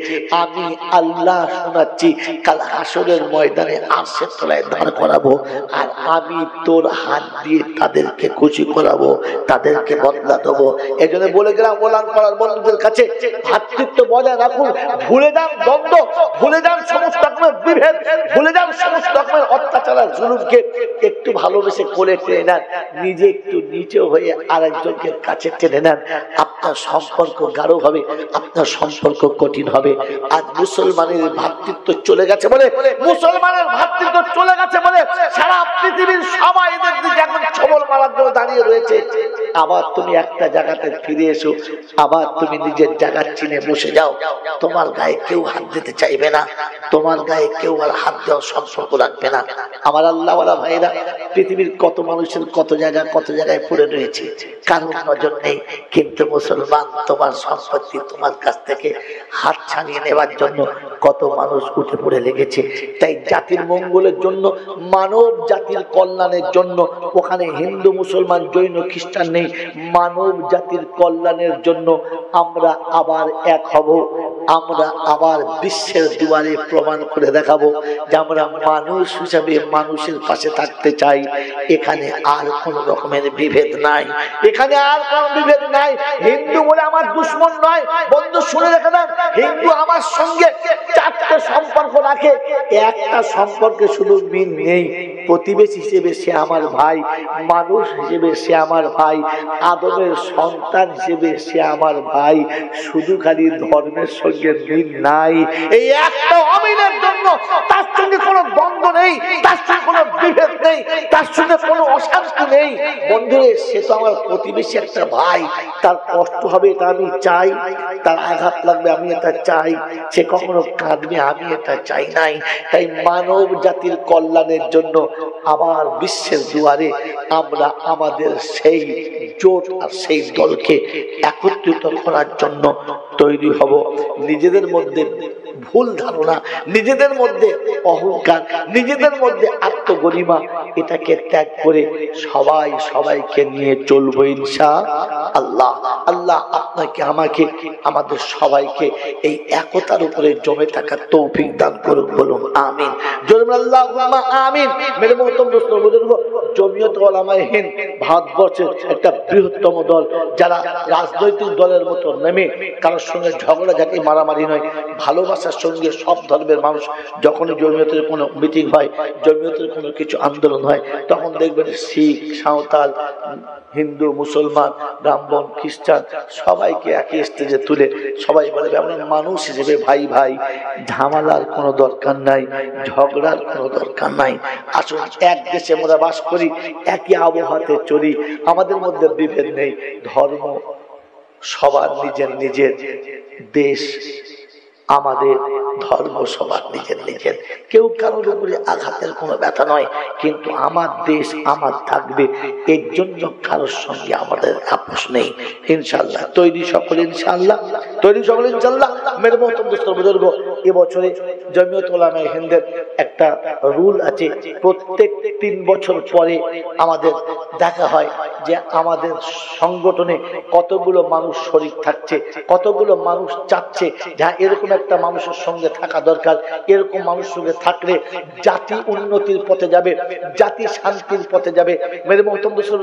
আমি আল্লাহ শোনাচ্ছি কাল হাসরের ময়দানে আরশের তলায় দাঁড় করাবো, আর আমি তোর হাত দিয়ে তাদেরকে খুশি করাবো, তাদেরকে বদলা দেবো। এই জন্য বলে গেলাম ওলান করার বন্ধুদের কাছে, ভ্রাতৃত্ব বজায় রাখুন, ভুলে যান দ্বন্দ্ব, ভুলে যান সমস্ত রকমের বিভেদ, ভুলে যান সমস্ত রকমের অত্যাচার আর জুলুমকে, একটু ভালোবেসে কোলে টেনে নেন, নিজে একটু নিচে হয়ে আরেকজনকে কাছে টেনে নেন, আপনার সম্পর্ক গাঢ় হবে, আপনার সম্পর্ক কঠিন হবে। আজ মুসলমানের ভ্রাতৃত্ব চলে গেছে বলে, মুসলমানের ভ্রাতৃত্ব চলে গেছে বলে সারা পৃথিবীর সবাই এদের দিকে এখন ছবল মারার জন্য দাঁড়িয়ে রয়েছে। আবার তুমি একটা জায়গাতে ফিরে এসো, আবার তুমি নিজের জায়গা চিনে বসে যাও, তোমার গায়ে কেউ হাত দিতে চাইবে না, তোমার গায়ে কেউ আর হাত দেওয়ার সম্পর্ক রাখবে না। আমার আল্লাহওয়ালা ভাইরা, পৃথিবীর কত মানুষের কত জায়গায় পড়ে রয়েছে, কারণ নজর নেই, কিন্তু মুসলমান তোমার সম্পত্তি তোমার কাছ থেকে হাত ছাড়িয়ে নেবার জন্য কত মানুষ উঠে পড়ে লেগেছে। তাই জাতির মঙ্গলের জন্য, মানব জাতির কল্যাণের জন্য, ওখানে হিন্দু মুসলমান জৈন খ্রিস্টান নেই, মানব জাতির কল্যাণের জন্য আমরা আবার এক হব, আমরা আবার বিশ্বের দুয়ারে প্রমাণ করে দেখাবো যে আমরা মানুষ হিসাবে মানুষের পাশে থাকতে চাই। এখানে আর কোন রকমের বিভেদ নাই, এখানে আর কোন বিভেদ নাই। হিন্দু বলে আমার দুশ্মন নয়, বন্ধু শুনে রেখে দেন, হিন্দু আমার সঙ্গে 4টে সম্পর্ক রাখে, একটা সম্পর্কে শুধু মিল নেই, প্রতিবেশী হিসেবে সে আমার ভাই, মানুষ হিসেবে সে আমার ভাই, আদমের সন্তান হিসেবে সে আমার ভাই। শুধু খালি ধর্মের সঙ্গে মিল নাই, এই একটা অমিলের জন্য তার সঙ্গে কোনো দ্বন্দ্ব নেই, তার সঙ্গে কোনো বিভেদ নেই, তার সঙ্গে কোনো অশান্তি নেই। বন্ধুরে, সে তো আমার প্রতিবেশী একটা ভাই, তার কষ্ট হবে এটা আমি চাই, তার আঘাত লাগবে আমি এটা চাই, সে কখনো কাঁদবে আমি এটা চাই নাই। তাই মানব জাতির কল্যাণের জন্য আবার বিশ্বের দুয়ারে আমরা আমাদের সেই জোট আর সেই দলকে একত্রিত করার জন্য তৈরি হব। নিজেদের মধ্যে ভুল ধারণা, নিজেদের মধ্যে অহংকার, নিজেদের মধ্যে আত্মগরিমা, এটাকে ত্যাগ করে সবাই সবাইকে নিয়ে চলবো ইনশাআল্লাহ। আল্লাহ আপনাকে, আমাকে, আমাদের সবাইকে এই একতার উপরে জমে থাকার তৌফিক দান করুন, বলুন আমিন। জোরে আল্লাহুম্মা আমিন। মেরে মোহতরম দোস্ত বুজুর্গ, জমিয়ত উলামায়ে হিন্দ ভারতবর্ষের একটা বৃহত্তম দল, যারা রাজনৈতিক দলের মতো নেমে কারোর সঙ্গে ঝগড়াঝাটি মারামারি নয়, ভালোবাসার সঙ্গে সব ধর্মের মানুষ যখন জমিয়তের কোনো মিটিং হয়, জমিয়তের কোনো কিছু আন্দোলন হয়, তখন দেখবেন শিখ, সাঁওতাল, হিন্দু, মুসলমান, ব্রাহ্মণ, খ্রিস্টান সবাইকে একই স্টেজে তুলে সবাই বলে আমরা মানুষ হিসেবে ভাই ভাই, ঝামেলার কোনো দরকার নাই, ঝগড়ার কোনো দরকার নাই। আসুন এক দেশে আমরা বাস করি, একই আবহাওয়াতে চলি, আমাদের মধ্যে বিভেদ নেই। ধর্ম সবার নিজের নিজের, দেশ আমাদের, ধর্ম সবার নিজের নিজের, কেউ কারোর উপরে আঘাতের কোনো ব্যথা নয়, কিন্তু আমার দেশ আমার থাকবে, এর জন্য কারোর সঙ্গে আমাদের আপোষ নেই। ইনশাআল্লাহ তৈরি সকলে, ইনশাআল্লাহ তৈরি সকলে, ইনশাআল্লাহ। মেরে মোহতরম দোস্ত বুজুর্গ, এবছরে জমিয়ত উলামায়ে হিন্দের একটা রুল আছে, প্রত্যেক 3 বছর পরে আমাদের দেখা হয় যে আমাদের সংগঠনে কতগুলো মানুষ শরীক থাকছে, কতগুলো মানুষ চাচ্ছে যা এরকম একটা মানুষের সঙ্গে থাকা দরকার, এরকম মানুষের সঙ্গে থাকলে জাতি উন্নতির পথে যাবে, জাতি শান্তির পথে যাবে। মেরে মোহতরম দোস্ত,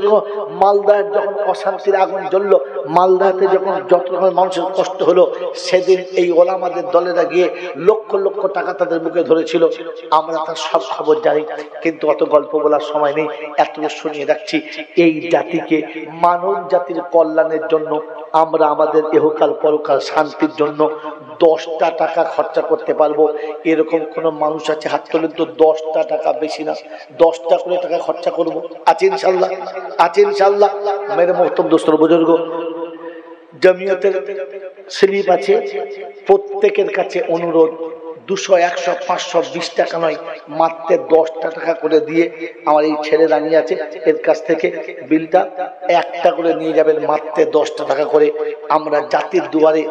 মালদায় যখন অশান্তির আগুন জ্বলল, মালদাতে যখন যত রকমের মানুষের কষ্ট হলো, সেদিন এই ওলামাদের দলেরা গিয়ে লক্ষ লক্ষ টাকা তাদের মুখে ধরেছিল। আমরা তার সব খবর জানি, কিন্তু অত গল্প বলার সময় নেই, এতটুকু শুনিয়ে রাখছি। এই জাতিকে, মানব জাতির কল্যাণের জন্য আমরা আমাদের ইহকাল পরকাল শান্তির জন্য 10টা টাকা খরচা করতে পারবো, এরকম কোন মানুষ আছে? হাত তোলেন তো। 10টা টাকা, বেশি না, 10টা করে টাকা খরচা করবো, আছে ইনশাআল্লাহ, আছে ইনশাআল্লাহ। মেরে মোহতরম দোস্ত বুজুর্গ, জমিয়তের স্লিপ আছে, প্রত্যেকের কাছে অনুরোধ, 200, 100, 500, 20 টাকা নয়, মাত্র 10টা টাকা করে দিয়ে আমার এই ছেলে দাঁড়িয়ে আছে, এর কাছ থেকে বিলটা একটা করে নিয়ে যাবেন, মাত্র 10টা টাকা করে। আমরা জাতির দুয়ারে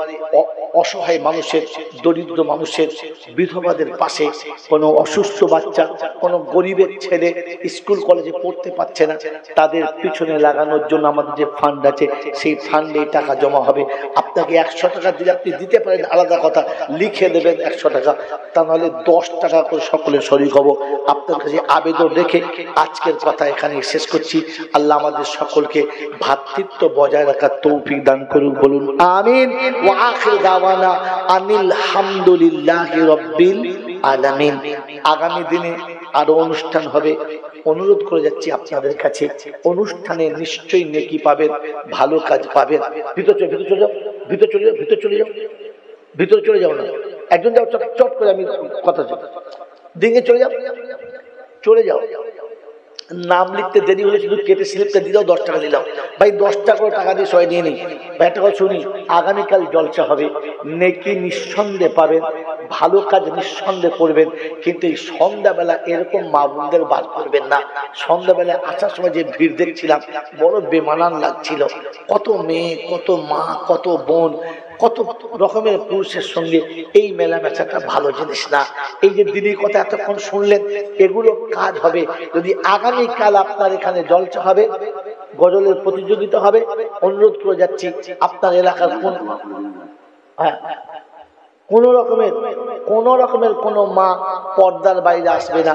অসহায় মানুষের, দরিদ্র মানুষের, বিধবাদের পাশে, কোনো অসুস্থ বাচ্চা, কোনো গরিবের ছেলে স্কুল কলেজে পড়তে পারছে না, তাদের পিছনে লাগানোর জন্য আমাদের যে ফান্ড আছে, সেই ফান্ডে টাকা জমা হবে। আপনাকে 100 টাকা দিলে আপনি দিতে পারেন, আলাদা কথা, লিখে দেবেন 100 টাকা, তা নাহলে 10 টাকা করে সকলে শরীক হব। আপনার কাছে আবেদন রেখে আজকের কথা এখানে শেষ করছি। আল্লাহ আমাদের সকলকে ভ্রাতৃত্ব বজায় রাখার তৌফিক দান করুন, বলুন আমিন। ওয়া আখির দাওয়ানা আনিল হামদুলিল্লাহি রাব্বিল আলামিন। আগামী দিনে আরো অনুষ্ঠান হবে, অনুরোধ করে যাচ্ছি আপনাদের কাছে, অনুষ্ঠানে নিশ্চয়ই নেকি পাবেন, ভালো কাজ পাবেন। ভিতরে চলে যাও, ভিতরে চলে যাও, ভিতরে চলে যাও, ভিতরে চলে যাও না, একজন যাও, চট করে আমি কথা দিকে চলে যাও, চলে যাও। নাম লিখতে দেরি হলে শুধু কেটে স্লিপটা দিয়ে দাও, 10 টাকা দিলাম ভাই, 10 টাকা করে টাকা দিয়ে সবাই নিয়ে নিই ভাই। একটা কথা শুনি, আগামীকাল জলসা হবে, নেকি নিঃসন্দেহে পাবেন, ভালো কাজ নিঃসন্দেহে করবেন, কিন্তু এই সন্ধ্যাবেলা এরকম মা বোনদের বার করবেন না। সন্ধ্যাবেলা আসার সময় যে ভিড় দেখছিলাম, বড় বেমানান লাগছিল, কত মেয়ে, কত মা, কত বোন, কত রকমের পুরুষের সঙ্গে এই মেলামেশাটা ভালো জিনিস না। এই যে দিনের কথা এতক্ষণ শুনলেন, এগুলো কাজ হবে যদি আগামীকাল আপনার এখানে জলসা হবে, গজলের প্রতিযোগিতা হবে। অনুরোধ করে যাচ্ছি, আপনার এলাকার কোন রকমের কোন মা পর্দার বাইরে আসবে না।